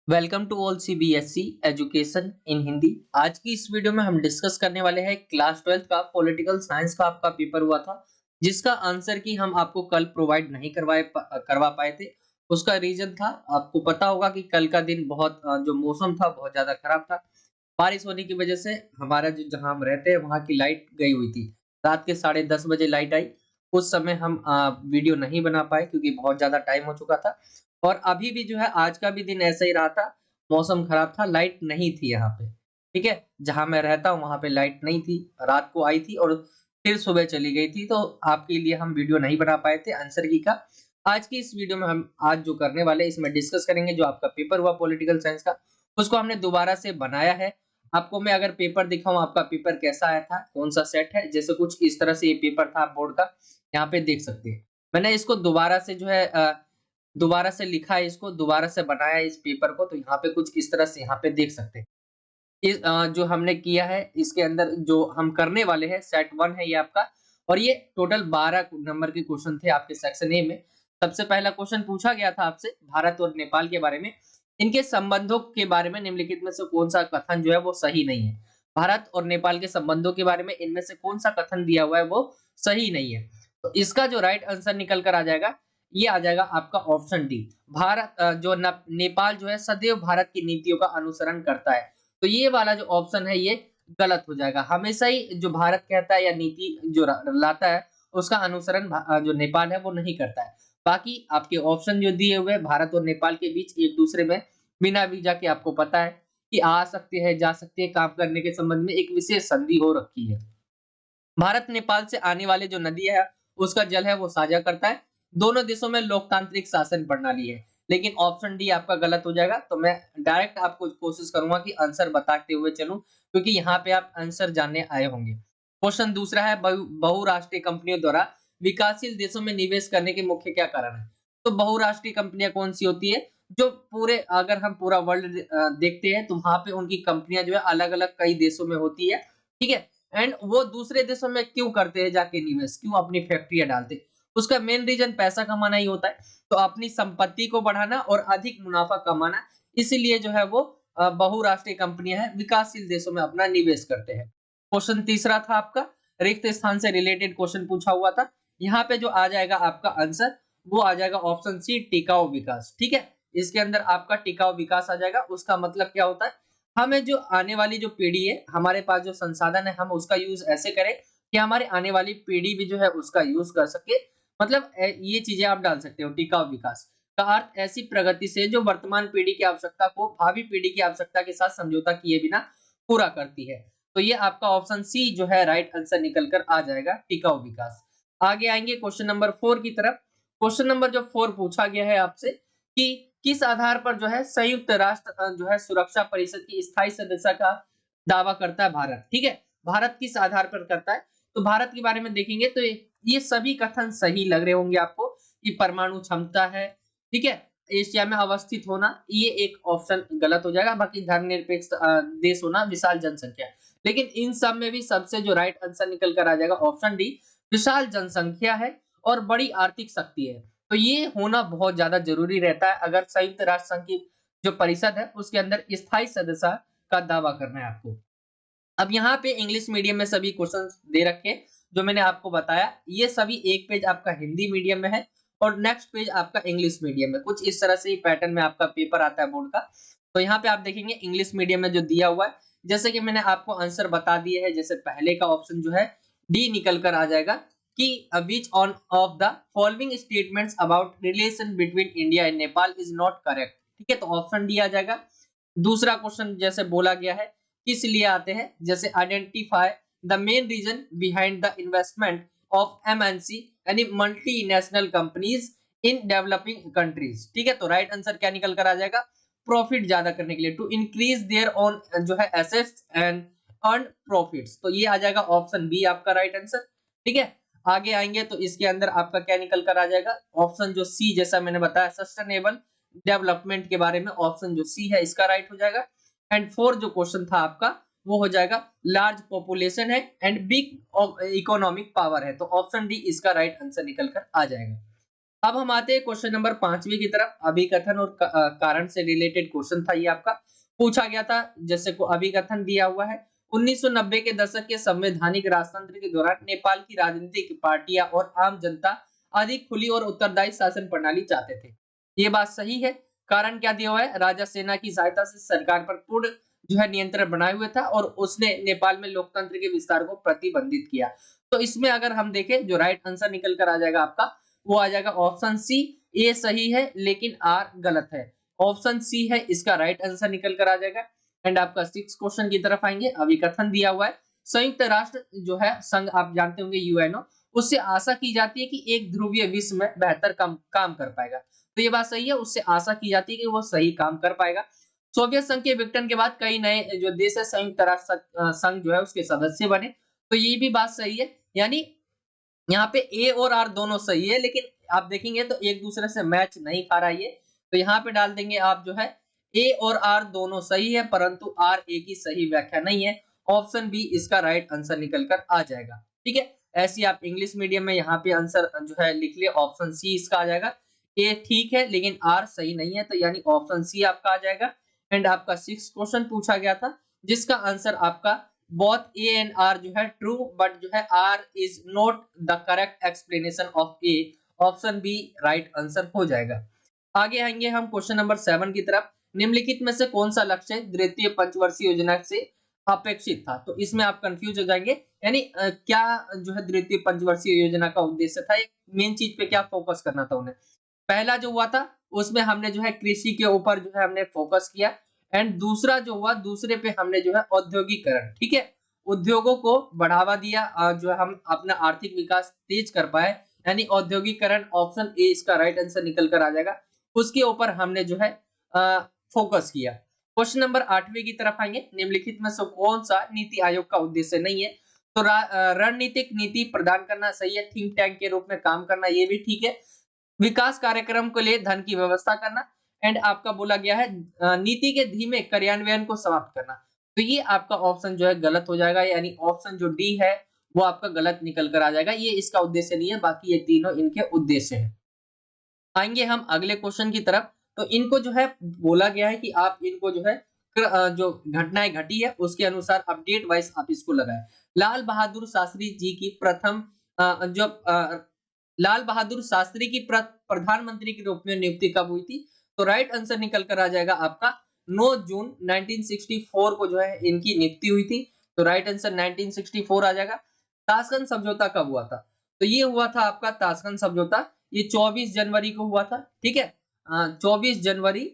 Welcome to all CBSE education in Hindi. आज की इस वीडियो में हम डिस्कस करने वाले हैं क्लास 12th का पॉलिटिकल साइंस का आपका पेपर हुआ था, जिसका आंसर की हम आपको कल प्रोवाइड नहीं करवा पाए थे। उसका रीजन था, आपको पता होगा कि कल का दिन बहुत जो मौसम था बहुत ज्यादा खराब था। बारिश होने की वजह से हमारा जो जहां हम रहते हैं वहां की लाइट गई हुई थी। रात के 10:30 बजे लाइट आई। उस समय हम वीडियो नहीं बना पाए क्योंकि बहुत ज्यादा टाइम हो चुका था। और अभी भी जो है आज का भी दिन ऐसा ही रहा था। मौसम खराब था, लाइट नहीं थी यहाँ पे। ठीक है, जहां मैं रहता हूँ वहां पे लाइट नहीं थी। रात को आई थी और फिर सुबह चली गई थी, तो आपके लिए हम वीडियो नहीं बना पाए थे आंसर की का। आज की इस वीडियो में हम आज जो करने वाले इसमें डिस्कस करेंगे जो आपका पेपर हुआ पॉलिटिकल साइंस का, उसको हमने दोबारा से बनाया है। आपको मैं अगर पेपर दिखाऊं आपका पेपर कैसा आया था, कौन सा सेट है, जैसे कुछ इस तरह से ये पेपर था बोर्ड का, यहाँ पे देख सकते हैं। मैंने इसको दोबारा से जो है दोबारा से लिखा है, इसको दोबारा से बनाया है इस पेपर को, तो यहाँ पे कुछ इस तरह से यहाँ पे देख सकते हैं। जो हमने किया है इसके अंदर जो हम करने वाले हैं सेट 1 है ये आपका। और ये टोटल 12 नंबर के क्वेश्चन थे आपके सेक्शन ए में। सबसे पहला क्वेश्चन पूछा गया था आपसे भारत और नेपाल के बारे में। इनके संबंधों के बारे में निम्नलिखित में से कौन सा कथन जो है वो सही नहीं है। भारत और नेपाल के संबंधों के बारे में इनमें से कौन सा कथन दिया हुआ है वो सही नहीं है। तो इसका जो राइट आंसर निकल कर आ जाएगा, ये आ जाएगा आपका ऑप्शन डी। नेपाल जो है सदैव भारत की नीतियों का अनुसरण करता है। तो ये वाला जो ऑप्शन है ये गलत हो जाएगा। हमेशा ही जो भारत कहता है या नीति जो लाता है उसका अनुसरण जो नेपाल है वो नहीं करता है। बाकी आपके ऑप्शन जो दिए हुए भारत और नेपाल के बीच एक दूसरे में बिना वीजा के आपको पता है कि आ सकते हैं, जा सकते हैं, काम करने के संबंध में एक विशेष संधि हो रखी है। भारत नेपाल से आने वाले जो नदी है उसका जल है वो साझा करता है। दोनों देशों में लोकतांत्रिक शासन प्रणाली है। लेकिन ऑप्शन डी आपका गलत हो जाएगा। तो मैं डायरेक्ट आपको कोशिश करूंगा कि आंसर बताते हुए चलूं, क्योंकि यहाँ पे आप आंसर जानने आए होंगे। क्वेश्चन दूसरा है, बहुराष्ट्रीय कंपनियों द्वारा विकासशील देशों में निवेश करने के मुख्य क्या कारण है। तो बहुराष्ट्रीय कंपनियां कौन सी होती है, जो पूरे अगर हम पूरा वर्ल्ड देखते हैं तो वहां पे उनकी कंपनियां जो है अलग अलग कई देशों में होती है। ठीक है, एंड वो दूसरे देशों में क्यों करते हैं जाके निवेश, क्यों अपनी फैक्ट्रियां डालते हैं, उसका मेन रीजन पैसा कमाना ही होता है। तो अपनी संपत्ति को बढ़ाना और अधिक मुनाफा कमाना, इसीलिए जो है वो बहुराष्ट्रीय कंपनियां हैं विकासशील देशों में अपना निवेश करते हैं। क्वेश्चन तीसरा था आपका, रिक्त स्थान से रिलेटेड क्वेश्चन पूछा हुआ था। यहाँ पे जो आ जाएगा आपका आंसर वो आ जाएगा ऑप्शन सी, टिकाऊ विकास। ठीक है, इसके अंदर आपका टिकाऊ विकास आ जाएगा। उसका मतलब क्या होता है, हमें जो आने वाली जो पीढ़ी है, हमारे पास जो संसाधन है, हम उसका यूज ऐसे करें कि हमारी आने वाली पीढ़ी भी जो है उसका यूज कर सके। मतलब ये चीजें आप डाल सकते हो। टिकाऊ विकास का अर्थ ऐसी प्रगति से जो वर्तमान पीढ़ी की आवश्यकता को भावी पीढ़ी की आवश्यकता के साथ समझौता किए बिना पूरा करती है। तो ये आपका ऑप्शन सी जो है राइट आंसर निकल कर आ जाएगा, टिकाऊ विकास। आगे आएंगे क्वेश्चन नंबर 4 की तरफ। क्वेश्चन नंबर जो 4 पूछा गया है आपसे कि किस आधार पर जो है संयुक्त राष्ट्र जो है सुरक्षा परिषद की स्थायी सदस्यता का दावा करता है भारत। ठीक है, भारत किस आधार पर करता है, तो भारत के बारे में देखेंगे तो ये सभी कथन सही लग रहे होंगे आपको कि परमाणु क्षमता है। ठीक है, एशिया में अवस्थित होना, ये एक ऑप्शन गलत हो जाएगा। बाकी धर्मनिरपेक्ष देश होना, विशाल जनसंख्या। लेकिन इन सब में भी सबसे जो राइट आंसर निकल कर आ जाएगा ऑप्शन डी, विशाल जनसंख्या है और बड़ी आर्थिक शक्ति है। तो ये होना बहुत ज्यादा जरूरी रहता है अगर संयुक्त राष्ट्र संघ की जो परिषद है उसके अंदर स्थायी सदस्य का दावा करना है आपको। अब यहाँ पे इंग्लिश मीडियम में सभी क्वेश्चन दे रखे हैं जो मैंने आपको बताया। ये सभी एक पेज आपका हिंदी मीडियम में है और नेक्स्ट पेज आपका इंग्लिश मीडियम में। कुछ इस तरह से ही पैटर्न में आपका पेपर आता है बोर्ड का। तो यहाँ पे आप देखेंगे इंग्लिश मीडियम में जो दिया हुआ है, जैसे कि मैंने आपको आंसर बता दिए है। जैसे पहले का ऑप्शन जो है डी निकल कर आ जाएगा कि which one of the following statements about relation between India and Nepal is not correct. ठीक है, तो ऑप्शन डी आ जाएगा। दूसरा क्वेश्चन जैसे बोला गया है किस लिए आते हैं, जैसे identify the main reason behind the investment of MNC यानी multinational companies in developing countries. ठीक है, तो राइट आंसर क्या निकल कर आ जाएगा, प्रॉफिट ज्यादा करने के लिए, टू इंक्रीज देयर ऑन जो है एसेट्स एंड अर्न प्रॉफिट्स। तो ये आ जाएगा ऑप्शन बी आपका राइट आंसर। ठीक है, आगे आएंगे तो इसके अंदर आपका क्या निकल कर आ जाएगा, ऑप्शन जो सी, जैसा मैंने बताया सस्टेनेबल डेवलपमेंट के बारे में, ऑप्शन जो सी है इसका राइट हो जाएगा। एंड 4 जो क्वेश्चन था आपका वो हो जाएगा लार्ज पॉपुलेशन है एंड बिग इकोनॉमिक पावर है। तो ऑप्शन डी इसका राइट आंसर निकल कर आ जाएगा। अब हम आते हैं क्वेश्चन नंबर 5वीं की तरफ। अभिकथन और कारण से रिलेटेड क्वेश्चन था ये आपका, पूछा गया था। जैसे को अभिकथन दिया हुआ है, 1990 के दशक के संवैधानिक राजतंत्र के दौरान नेपाल की राजनीतिक पार्टियां और आम जनता अधिक खुली और उत्तरदायी शासन प्रणाली चाहते थे। ये बात सही है। कारण क्या दिया हुआ है, राजा सेना की सहायता से सरकार पर पूर्ण जो है नियंत्रण बनाए हुए था और उसने नेपाल में लोकतंत्र के विस्तार को प्रतिबंधित किया। तो इसमें अगर हम देखें, जो राइट आंसर निकल कर आ जाएगा आपका, वो आ जाएगा ऑप्शन सी। ए सही है लेकिन आर गलत है। ऑप्शन सी है इसका राइट आंसर निकल कर आ जाएगा। एंड आपका 6 क्वेश्चन की तरफ आएंगे। अभिकथन दिया हुआ है, संयुक्त राष्ट्र जो है संघ, आप जानते होंगे यूएनओ, उससे आशा की जाती है कि एक ध्रुवीय विश्व में बेहतर काम कर पाएगा। तो ये बात सही है, उससे आशा की जाती है कि वो सही काम कर पाएगा। सोवियत संघ के विघटन के बाद कई नए जो देश है संयुक्त राष्ट्र संघ जो है उसके सदस्य बने। तो ये भी बात सही है। यानी यहाँ पे ए और आर दोनों सही है, लेकिन आप देखेंगे तो एक दूसरे से मैच नहीं खा रहा है ये। तो यहाँ पे डाल देंगे आप जो है ए और आर दोनों सही है, परंतु आर ए की सही व्याख्या नहीं है। ऑप्शन बी इसका राइट आंसर निकल कर आ जाएगा। ठीक है, ऐसे आप इंग्लिश मीडियम में यहाँ पे आंसर जो है लिख लिए, ऑप्शन सी इसका आ जाएगा। ए ठीक है लेकिन आर सही नहीं है, तो यानी ऑप्शन सी आपका आ जाएगा। एंड आपका 6 क्वेश्चन पूछा गया था, जिसका आंसर आपका both A and R जो है ट्रू, बट जो है R is not the correct explanation of A। Option B right answer हो जाएगा। आगे आएंगे हम क्वेश्चन नंबर 7 की तरफ। निम्नलिखित में से कौन सा लक्ष्य द्वितीय पंचवर्षीय योजना से अपेक्षित था? तो इसमें आप कंफ्यूज हो जाएंगे। यानी क्या जो है द्वितीय पंचवर्षीय योजना का उद्देश्य था, एक मेन चीज पे क्या फोकस करना था उन्हें। पहला जो हुआ था उसमें हमने जो है कृषि के ऊपर जो है हमने फोकस किया। एंड दूसरा जो हुआ, दूसरे पे हमने जो है औद्योगिकरण, ठीक है, उद्योगों को बढ़ावा दिया, जो है हम अपना आर्थिक विकास तेज कर पाए, यानी औद्योगिकरण। ऑप्शन ए इसका राइट आंसर निकल कर आ जाएगा। उसके ऊपर हमने जो है फोकस किया। क्वेश्चन नंबर 8वीं की तरफ आएंगे। निम्नलिखित में से कौन सा नीति आयोग का उद्देश्य नहीं है? तो रणनीतिक नीति प्रदान करना सही है, थिंक टैंक के रूप में काम करना ये भी ठीक है, विकास कार्यक्रम के लिए धन की व्यवस्था करना। एंड आपका बोला गया है नीति के धीमे कार्यान्वयन को समाप्त करना। तो ये आपका ऑप्शन जो है गलत हो जाएगा, यानी ऑप्शन जो डी है वो आपका गलत निकल कर आ जाएगा। ये इसका उद्देश्य नहीं है, बाकी ये तीनों इनके उद्देश्य हैं। आएंगे हम अगले क्वेश्चन की तरफ। तो इनको जो है बोला गया है कि आप इनको जो है जो घटनाएं घटी है उसके अनुसार अपडेट वाइज आप इसको लगाएं। लाल बहादुर शास्त्री जी की प्रथम जो लाल बहादुर शास्त्री की प्रधानमंत्री के रूप में नियुक्ति कब हुई थी? तो राइट आंसर निकल कर आ जाएगा आपका 9 जून 1964 को जो है इनकी नियुक्ति हुई थी। तो राइट आंसर 1964 आ जाएगा। ताशकंद समझौता कब हुआ था? तो ये हुआ था आपका ताशकंद समझौता, ये 24 जनवरी को हुआ था। ठीक है, 24 जनवरी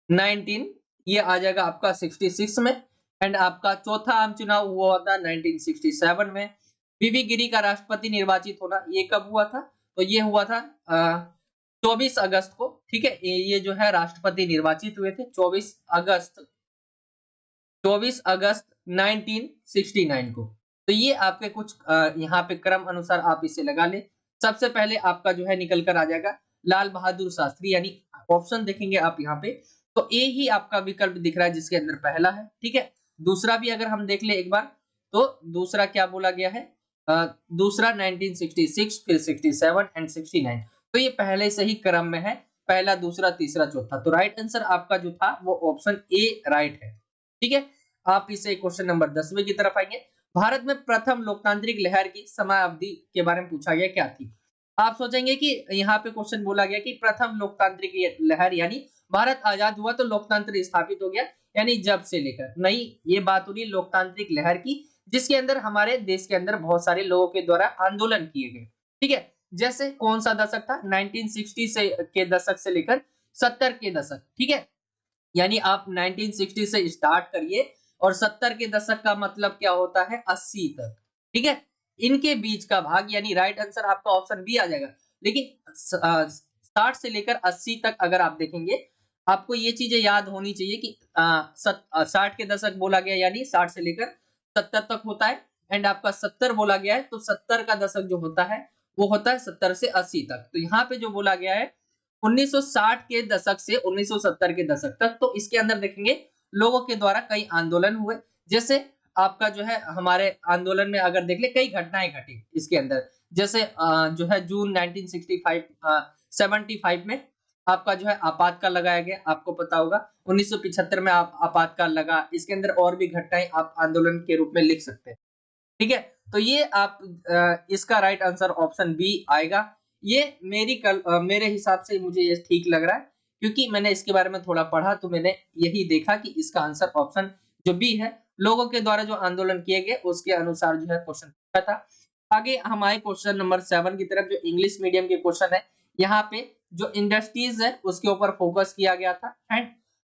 19 ये आ जाएगा आपका 66 में। एंड आपका चौथा आम चुनाव हुआ था 1967 में। बीबी गिरी का राष्ट्रपति निर्वाचित होना ये कब हुआ था? तो ये हुआ था 24 अगस्त को। ठीक है, ये जो है राष्ट्रपति निर्वाचित हुए थे 24 अगस्त 1969 को। तो ये आपके कुछ यहाँ पे क्रम अनुसार आप इसे लगा ले। सबसे पहले आपका जो है निकल कर आ जाएगा लाल बहादुर शास्त्री, यानी ऑप्शन देखेंगे आप यहाँ पे तो ए ही आपका विकल्प दिख रहा है जिसके अंदर पहला है। ठीक है, दूसरा भी अगर हम देख ले एक बार, तो दूसरा क्या बोला गया है, दूसरा 1966, फिर 67 एंड 69। तो ये पहले से ही क्रम में है, पहला, दूसरा, तीसरा, चौथा। तो राइट आंसर आपका जो था वो ऑप्शन ए राइट है। ठीक है, आप इसे क्वेश्चन नंबर 10वें की तरफ आएंगे। भारत में प्रथम लोकतांत्रिक लहर की समयावधि के बारे में पूछा गया, क्या थी? आप सोचेंगे कि यहाँ पे क्वेश्चन बोला गया कि प्रथम लोकतांत्रिक लहर यानी भारत आजाद हुआ तो लोकतंत्र स्थापित हो गया, यानी जब से लेकर। नहीं, ये बात हो रही लोकतांत्रिक लहर की जिसके अंदर हमारे देश के अंदर बहुत सारे लोगों के द्वारा आंदोलन किए गए। ठीक है, जैसे कौन सा दशक था? 1960 से के दशक से लेकर 70 के दशक। ठीक है, यानी आप 1960 से स्टार्ट करिए और 70 के दशक का मतलब क्या होता है? 80 तक। ठीक है, इनके बीच का भाग, यानी राइट आंसर आपका ऑप्शन बी आ जाएगा। लेकिन 60 से लेकर 80 तक अगर आप देखेंगे, आपको ये चीजें याद होनी चाहिए कि 60 के दशक बोला गया यानी 60 से लेकर 70 तक होता है। एंड आपका 70 बोला गया है तो 70 का दशक जो होता है वो होता है 70 से 80 तक। तो यहाँ पे जो बोला गया है 1960 के दशक से 1970 के दशक तक, तो इसके अंदर देखेंगे लोगों के द्वारा कई आंदोलन हुए। जैसे आपका जो है हमारे आंदोलन में अगर देख ले कई घटनाएं घटी इसके अंदर, जैसे जो है जून 1965 75 में आपका जो है आपातकाल लगाया गया, आपको पता होगा 1975 में आपातकाल लगा। इसके अंदर और भी घटनाएं आप आंदोलन के रूप में लिख सकते हैं। ठीक है, तो ये आप इसका राइट आंसर ऑप्शन बी आएगा। ये मेरे हिसाब से मुझे ये ठीक लग रहा है, क्योंकि मैंने इसके बारे में थोड़ा पढ़ा तो मैंने यही देखा कि इसका आंसर ऑप्शन जो बी है, लोगों के द्वारा जो आंदोलन किए गए उसके अनुसार जो है क्वेश्चन पूछा था। आगे हम आए क्वेश्चन नंबर 7 की तरफ, जो इंग्लिश मीडियम के क्वेश्चन है। यहाँ पे जो इंडस्ट्रीज है उसके ऊपर फोकस किया गया था। एंड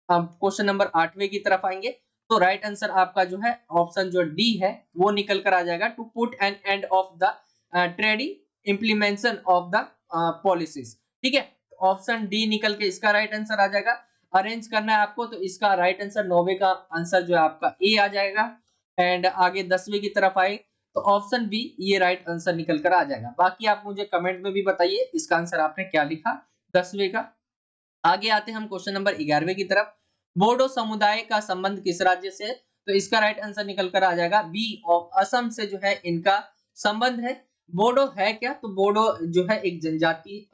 क्वेश्चन नंबर 8वें की तरफ आएंगे, तो राइट आंसर आपका जो है ऑप्शन जो डी है वो निकल कर आ जाएगा, to put an end of the trading implementation of the policies. ठीक है, ऑप्शन डी निकल के इसका राइट आंसर आ जाएगा। अरेंज करना है आपको, तो इसका राइट आंसर 9वें का आंसर जो है आपका ए आ जाएगा। एंड आगे 10वें की तरफ आए तो ऑप्शन बी ये राइट आंसर निकल कर आ जाएगा। बाकी आप मुझे कमेंट में भी बताइए इसका आंसर आपने क्या लिखा 10वें का। आगे आते हैं हम क्वेश्चन नंबर 11वें की तरफ। बोडो समुदाय का संबंध किस राज्य से है? तो इसका राइट आंसर निकल कर आ जाएगा बी ऑफ असम से जो है इनका संबंध है। बोडो है क्या? तो बोडो जो है एक जनजाति,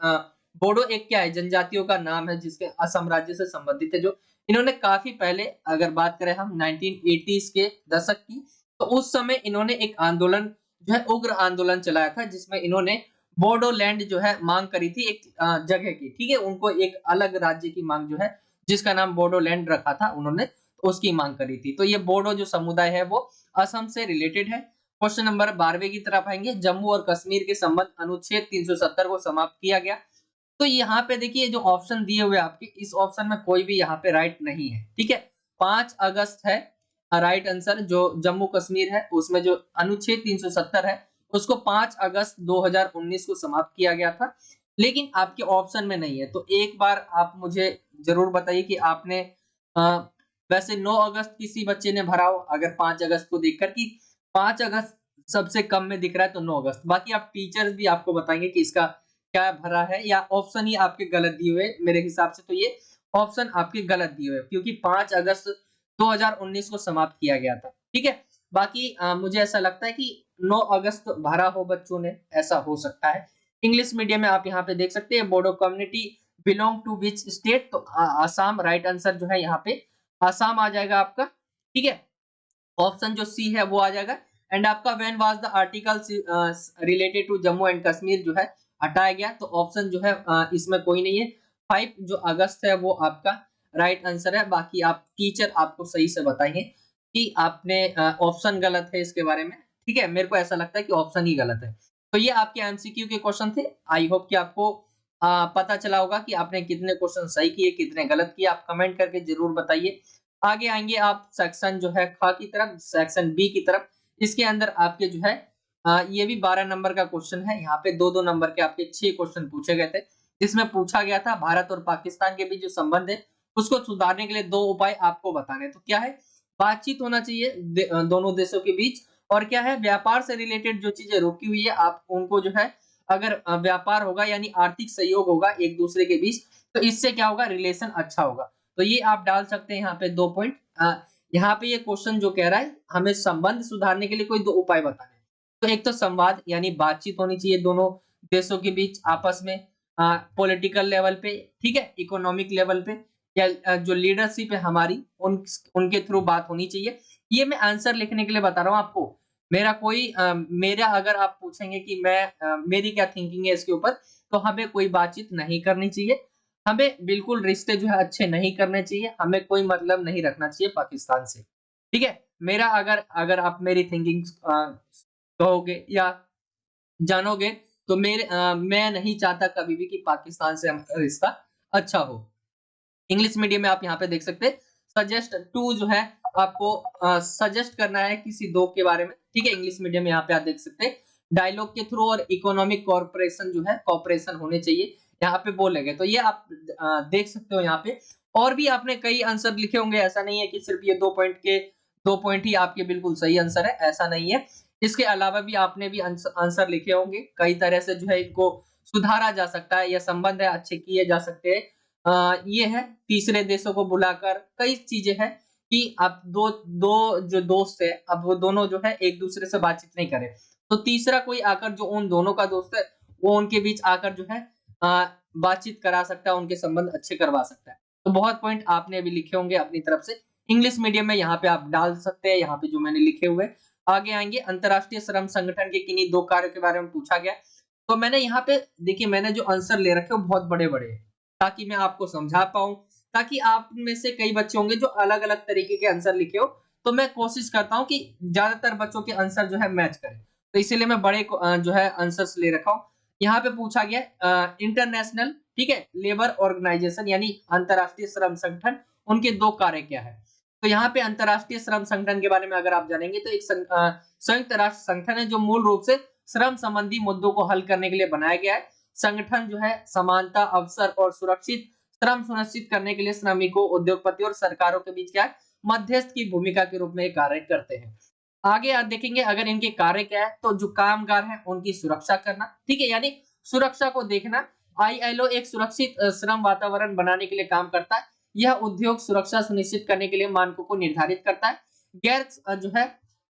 बोडो एक क्या है, जनजातियों का नाम है जिसके असम राज्य से संबंधित है। जो इन्होंने काफी पहले, अगर बात करें हम 1980s के दशक की, तो उस समय इन्होंने एक आंदोलन जो है उग्र आंदोलन चलाया था, जिसमें इन्होंने बोडोलैंड जो है मांग करी थी एक जगह की। ठीक है, उनको एक अलग राज्य की मांग जो है, जिसका नाम बोडोलैंड रखा था उन्होंने, तो उसकी मांग करी थी। तो ये बोडो जो समुदाय है वो असम से रिलेटेड है। क्वेश्चन नंबर 12वें की तरफ आएंगे। जम्मू और कश्मीर के संबंध अनुच्छेद 370 को समाप्त किया गया। तो यहाँ पे देखिए जो ऑप्शन दिए हुए आपके, इस ऑप्शन में कोई भी यहाँ पे राइट नहीं है। ठीक है, 5 अगस्त है राइट आंसर। जो जम्मू कश्मीर है उसमें जो अनुच्छेद 370 है उसको 5 अगस्त 2019 को समाप्त किया गया था, लेकिन आपके ऑप्शन में नहीं है। तो एक बार आप मुझे जरूर बताइए कि आपने वैसे 9 अगस्त किसी बच्चे ने भरा हो, अगर 5 अगस्त को देखकर कि 5 अगस्त सबसे कम में दिख रहा है तो 9 अगस्त। बाकी आप टीचर्स भी आपको बताएंगे कि इसका क्या भरा है, या ऑप्शन ही आपके गलत दिए हुए। मेरे हिसाब से तो ये ऑप्शन आपके गलत दिए हुए, क्योंकि 5 अगस्त 2019 को समाप्त किया गया था। ठीक है, बाकी मुझे ऐसा लगता है कि 9 अगस्त भरा हो बच्चों ने, ऐसा हो सकता है। इंग्लिश मीडियम में आप यहाँ पे देख सकते हैं, Bodo community belong to which state, तो आसाम राइट आंसर जो है यहाँ पे आसाम आ जाएगा आपका। ठीक है, ऑप्शन जो सी है वो आ जाएगा। एंड आपका when was the article related to Jammu and Kashmir जो है हटाया गया, तो ऑप्शन जो है इसमें कोई नहीं है। 5 जो अगस्त है वो आपका राइट आंसर है। बाकी आप टीचर आपको सही से बताएंगे कि आपने ऑप्शन गलत है इसके बारे में। ठीक है, मेरे को ऐसा लगता है कि ऑप्शन ही गलत है। तो ये आपके एमसीक्यू के क्वेश्चन थे। आई होप कि आपको पता चला होगा कि आपने कितने क्वेश्चन सही किए, कितने गलत किए। आप कमेंट करके जरूर बताइए। आगे आएंगे आप सेक्शन जो है ख की तरफ, सेक्शन बी की तरफ। इसके अंदर आपके जो है ये भी 12 नंबर का क्वेश्चन है। यहाँ पे 2-2 नंबर के आपके 6 क्वेश्चन पूछे गए थे, जिसमें पूछा गया था भारत और पाकिस्तान के बीच जो संबंध है उसको सुधारने के लिए 2 उपाय आपको बताने। तो क्या है? बातचीत होना चाहिए दोनों देशों के बीच, और क्या है, व्यापार से रिलेटेड जो चीजें रुकी हुई है आप उनको जो है, अगर व्यापार होगा यानी आर्थिक सहयोग होगा एक दूसरे के बीच, तो इससे क्या होगा, रिलेशन अच्छा होगा। तो ये आप डाल सकते हैं यहाँ पे 2 पॉइंट। यहाँ पे ये क्वेश्चन जो कह रहा है हमें संबंध सुधारने के लिए कोई 2 उपाय बताने। तो एक तो संवाद यानी बातचीत होनी चाहिए दोनों देशों के बीच आपस में, पॉलिटिकल लेवल पे, ठीक है, इकोनॉमिक लेवल पे, या जो लीडरशिप है हमारी उनके थ्रू बात होनी चाहिए। ये मैं आंसर लिखने के लिए बता रहा हूँ आपको। मेरा अगर आप पूछेंगे कि मेरी क्या थिंकिंग है इसके ऊपर, तो हमें कोई बातचीत नहीं करनी चाहिए। हमें बिल्कुल रिश्ते जो है अच्छे नहीं करने चाहिए। हमें कोई मतलब नहीं रखना चाहिए पाकिस्तान से। ठीक है, मेरा अगर आप मेरी थिंकिंग कहोगे या जानोगे, तो मैं नहीं चाहता कभी भी कि पाकिस्तान से हमारा रिश्ता अच्छा हो। इंग्लिश मीडियम में आप यहाँ पे देख सकते हैं, सजेस्ट टू जो है आपको सजेस्ट करना है किसी 2 के बारे में। ठीक है, इंग्लिश मीडियम में यहाँ पे आप देख सकते हैं, डायलॉग के थ्रू और इकोनॉमिक कॉर्पोरेशन जो है कॉर्पोरेशन होने चाहिए, यहाँ पे बोले गए। तो ये आप देख सकते हो यहाँ पे। और भी आपने कई आंसर लिखे होंगे, ऐसा नहीं है कि सिर्फ ये 2 पॉइंट ही आपके बिल्कुल सही आंसर है, ऐसा नहीं है। इसके अलावा भी आपने भी आंसर लिखे होंगे। कई तरह से जो है इनको सुधारा जा सकता है, या संबंध है अच्छे किए जा सकते हैं। ये है तीसरे देशों को बुलाकर, कई चीजें हैं कि आप दो दो जो दोस्त है, अब वो दोनों जो है एक दूसरे से बातचीत नहीं करें, तो तीसरा कोई आकर जो उन दोनों का दोस्त है, वो उनके बीच आकर जो है बातचीत करा सकता है, उनके संबंध अच्छे करवा सकता है। तो बहुत पॉइंट आपने अभी लिखे होंगे अपनी तरफ से। इंग्लिश मीडियम में यहाँ पे आप डाल सकते हैं, यहाँ पे जो मैंने लिखे हुए। आगे आएंगे, अंतर्राष्ट्रीय श्रम संगठन के किन्हीं 2 कार्यों के बारे में पूछा गया। तो मैंने यहाँ पे देखिए, मैंने जो आंसर ले रखे वो बहुत बड़े-बड़े हैं, ताकि मैं आपको समझा पाऊँ, ताकि आप में से कई बच्चे होंगे जो अलग-अलग तरीके के आंसर लिखे हो, तो मैं कोशिश करता हूँ कि ज्यादातर बच्चों के आंसर जो है मैच करें। तो इसीलिए मैं बड़े जो है आंसर्स ले रखा हूँ। यहाँ पे पूछा गया इंटरनेशनल, ठीक है, लेबर ऑर्गेनाइजेशन यानी अंतर्राष्ट्रीय श्रम संगठन, उनके 2 कार्य क्या है? तो यहाँ पे अंतर्राष्ट्रीय श्रम संगठन के बारे में अगर आप जानेंगे तो एक संयुक्त राष्ट्र संगठन है जो मूल रूप से श्रम संबंधी मुद्दों को हल करने के लिए बनाया गया है। संगठन जो है समानता, अवसर और सुरक्षित श्रम सुनिश्चित करने के लिए श्रमिकों, उद्योगपति और सरकारों के बीच क्या है, मध्यस्थ की भूमिका के रूप में कार्य करते हैं। आगे आप देखेंगे अगर इनके कार्य क्या है, तो जो कामगार हैं उनकी सुरक्षा करना, ठीक है, यानी सुरक्षा को देखना। आईएलओ एक सुरक्षित श्रम वातावरण बनाने के लिए काम करता है। यह उद्योग सुरक्षा सुनिश्चित करने के लिए मानकों को निर्धारित करता है। जो है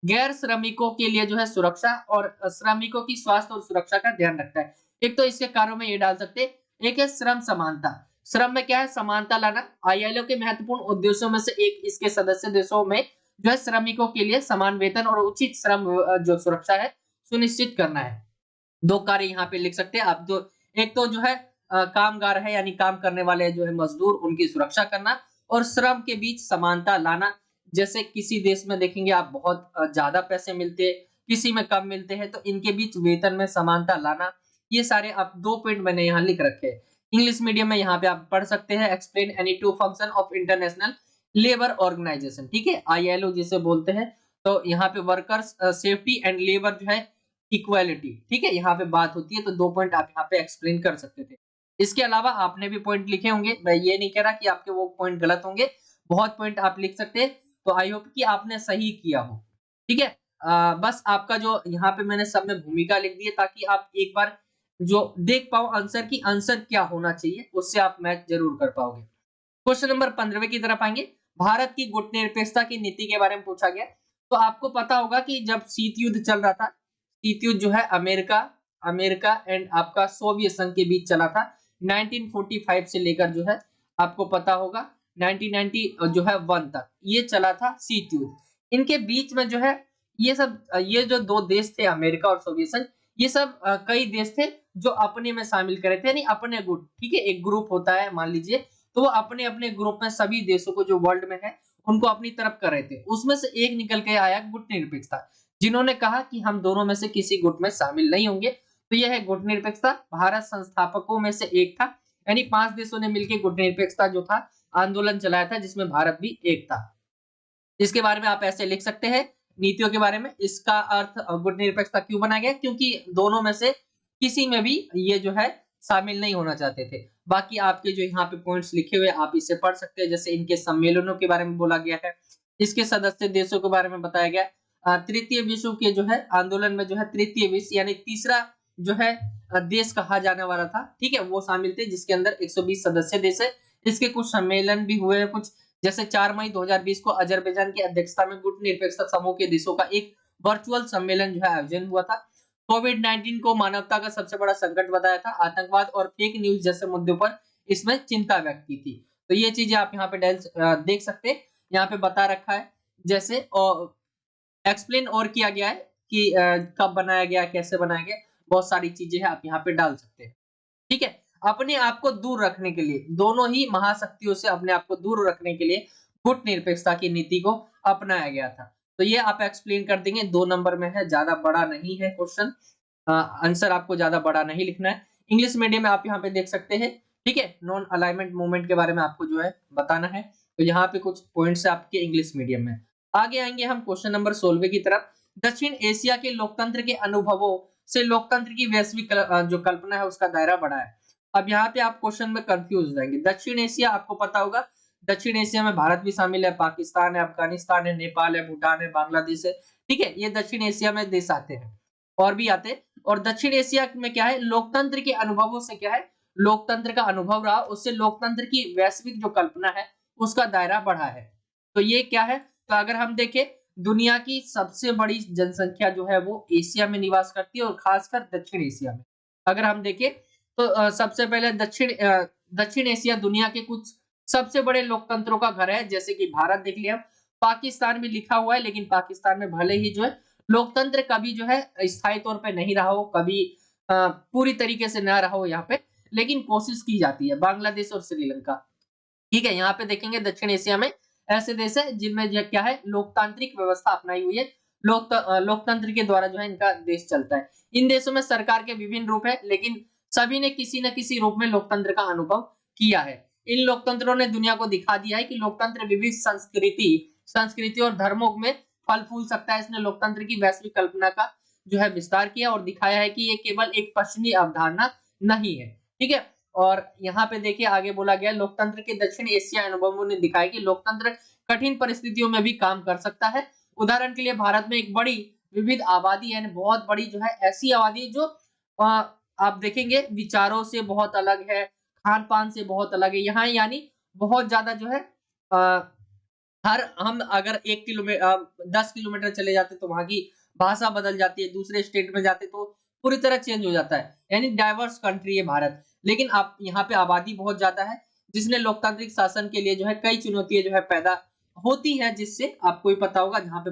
गैर श्रमिकों के लिए जो है सुरक्षा और श्रमिकों की स्वास्थ्य और सुरक्षा का ध्यान रखता है। एक तो इसके कार्यों में ये डाल सकते हैं, एक है श्रम समानता। श्रम में क्या है, समानता लाना। आईएलओ के महत्वपूर्ण उद्देश्यों में से एक इसके सदस्य देशों में जो है श्रमिकों के लिए समान वेतन और उचित श्रम जो सुरक्षा है सुनिश्चित करना है। 2 कार्य यहाँ पे लिख सकते हैं आप। जो एक तो जो है कामगार है यानी काम करने वाले जो है मजदूर, उनकी सुरक्षा करना और श्रम के बीच समानता लाना। जैसे किसी देश में देखेंगे आप बहुत ज्यादा पैसे मिलते हैं, किसी में कम मिलते हैं, तो इनके बीच वेतन में समानता लाना। ये सारे आप 2 पॉइंट मैंने यहाँ लिख रखे हैं। इंग्लिश मीडियम में यहाँ पे आप पढ़ सकते हैं, explain any 2 function of International Labour Organisation, ठीक है, आईएलओ जिसे बोलते हैं। तो यहाँ पे वर्कर्स सेफ्टी एंड लेबर जो है इक्वालिटी, ठीक है, यहाँ पे बात होती है। तो 2 पॉइंट आप यहाँ पे एक्सप्लेन कर सकते थे। इसके अलावा आपने भी पॉइंट लिखे होंगे, मैं ये नहीं कह रहा कि आपके वो पॉइंट गलत होंगे, बहुत पॉइंट आप लिख सकते हैं। तो आई होप कि आपने सही किया हो, ठीक है। बस आपका जो यहाँ पे मैंने सब में भूमिका लिख दी है, ताकि आप एक बार जो देख पाओ आंसर की आंसर क्या होना चाहिए, उससे आप मैच जरूर कर पाओगे। क्वेश्चन नंबर 15 की तरफ आएंगे। भारत की गुटनिरपेक्षता की नीति के बारे में पूछा गया। तो आपको पता होगा कि जब शीत युद्ध चल रहा था, शीत युद्ध जो है अमेरिका एंड आपका सोवियत संघ के बीच चला था 1945 से लेकर जो है आपको पता होगा 1990 जो है 1 तक ये चला था शीत युद्ध। इनके बीच में जो है ये जो 2 देश थे अमेरिका और सोवियत संघ, ये सब कई देश थे जो अपने में शामिल करे थे, यानी अपने गुट, ठीक है, एक ग्रुप होता है मान लीजिए, तो वो अपने अपने ग्रुप में सभी देशों को जो वर्ल्ड में है उनको अपनी तरफ कर रहे थे। उसमें से एक निकल के आया गुटनिरपेक्षता, जिन्होंने कहा कि हम दोनों में से किसी गुट में शामिल नहीं होंगे। तो यह है गुटनिरपेक्षता। भारत संस्थापकों में से एक था, यानी 5 देशों ने मिलकर गुटनिरपेक्षता जो था आंदोलन चलाया था, जिसमें भारत भी एक था। इसके बारे में आप ऐसे लिख सकते हैं नीतियों के बारे में। इसका अर्थ गुटनिरपेक्षता क्यों बनाया गया, क्योंकि दोनों में से किसी में भी ये जो है शामिल नहीं होना चाहते थे। बाकी आपके जो यहाँ पे पॉइंट्स लिखे हुए आप इसे पढ़ सकते हैं। जैसे इनके सम्मेलनों के बारे में बोला गया है, इसके सदस्य देशों के बारे में बताया गया। तृतीय विश्व के जो है आंदोलन में जो है तृतीय विश्व यानी तीसरा जो है देश कहा जाने वाला था, ठीक है, वो शामिल थे, जिसके अंदर 120 सदस्य देश है। इसके कुछ सम्मेलन भी हुए कुछ, जैसे 4 मई 2020 को अजरबैजान की अध्यक्षता में गुटनिरपेक्षता समूह के देशों का एक वर्चुअल सम्मेलन जो है आयोजन हुआ था। कोविड-19 को मानवता का सबसे बड़ा संकट बताया था। आतंकवाद और फेक न्यूज जैसे मुद्दों पर इसमें चिंता व्यक्त की थी। तो ये चीजें आप यहाँ पे देख सकते हैं, यहाँ पे बता रखा है। जैसे एक्सप्लेन और किया गया है कि कब बनाया गया, कैसे बनाया गया, बहुत सारी चीजें हैं, आप यहाँ पे डाल सकते हैं, ठीक है। अपने आप को दूर रखने के लिए, दोनों ही महाशक्तियों से अपने आप को दूर रखने के लिए गुटनिरपेक्षता की नीति को अपनाया गया था। तो ये आप एक्सप्लेन कर देंगे, 2 नंबर में है, ज्यादा बड़ा नहीं है क्वेश्चन। आंसर आपको ज्यादा बड़ा नहीं लिखना है। इंग्लिश मीडियम में आप यहाँ पे देख सकते हैं, ठीक है, नॉन अलाइनमेंट मूवमेंट के बारे में आपको जो है बताना है। तो यहाँ पे कुछ पॉइंट्स है आपके इंग्लिश मीडियम में। आगे आएंगे हम क्वेश्चन नंबर 16 की तरफ। दक्षिण एशिया के लोकतंत्र के अनुभवों से लोकतंत्र की वैश्विक जो कल्पना है उसका दायरा बढ़ा है। अब यहाँ पे आप क्वेश्चन में कंफ्यूज हो जाएंगे। दक्षिण एशिया आपको पता होगा, दक्षिण एशिया में भारत भी शामिल है, पाकिस्तान है, अफगानिस्तान है, नेपाल है, भूटान है, बांग्लादेश है, ठीक है, ये दक्षिण एशिया में देश आते हैं, और भी आते हैं। और दक्षिण एशिया में क्या है, लोकतंत्र के अनुभवों से क्या है, लोकतंत्र का अनुभव रहा, उससे लोकतंत्र की वैश्विक जो कल्पना है उसका दायरा बढ़ा है। तो ये क्या है, तो अगर हम देखें दुनिया की सबसे बड़ी जनसंख्या जो है वो एशिया में निवास करती है और खासकर दक्षिण एशिया में। अगर हम देखें तो सबसे पहले दक्षिण एशिया दुनिया के कुछ सबसे बड़े लोकतंत्रों का घर है, जैसे कि भारत देख लिया, पाकिस्तान भी लिखा हुआ है, लेकिन पाकिस्तान में भले ही जो है लोकतंत्र कभी जो है स्थायी तौर पे नहीं रहा हो, कभी पूरी तरीके से ना रहा हो यहाँ पे, लेकिन कोशिश की जाती है। बांग्लादेश और श्रीलंका, ठीक है, यहाँ पे देखेंगे दक्षिण एशिया में ऐसे देश है जिनमें जो क्या है लोकतांत्रिक व्यवस्था अपनाई हुई है। लोकतंत्र के द्वारा जो है इनका देश चलता है। इन देशों में सरकार के विभिन्न रूप है, लेकिन सभी ने किसी न किसी रूप में लोकतंत्र का अनुभव किया है। इन लोकतंत्रों ने दुनिया को दिखा दिया है कि लोकतंत्र विविध संस्कृति और धर्मों में फल फूल सकता है। इसने लोकतंत्र की वैश्विक कल्पना का जो है विस्तार किया और दिखाया है कि ये केवल एक पश्चिमी अवधारणा नहीं है, ठीक है। और यहाँ पे देखिए आगे बोला गया लोकतंत्र के दक्षिण एशिया अनुभवों ने दिखाया कि लोकतंत्र कठिन परिस्थितियों में भी काम कर सकता है। उदाहरण के लिए भारत में एक बड़ी विविध आबादी है, बहुत बड़ी जो है ऐसी आबादी जो आप देखेंगे विचारों से बहुत अलग है, खान पान से बहुत अलग है। यहाँ यानी बहुत ज्यादा जो है हर हम अगर 10 किलोमीटर चले जाते तो वहां की भाषा बदल जाती है, दूसरे स्टेट में जाते तो पूरी तरह चेंज हो जाता है। यानी डाइवर्स कंट्री है भारत, लेकिन आप यहाँ पे आबादी बहुत ज्यादा है, जिसने लोकतांत्रिक शासन के लिए जो है कई चुनौतियां जो है पैदा होती है, जिससे आपको ही पता होगा जहाँ पे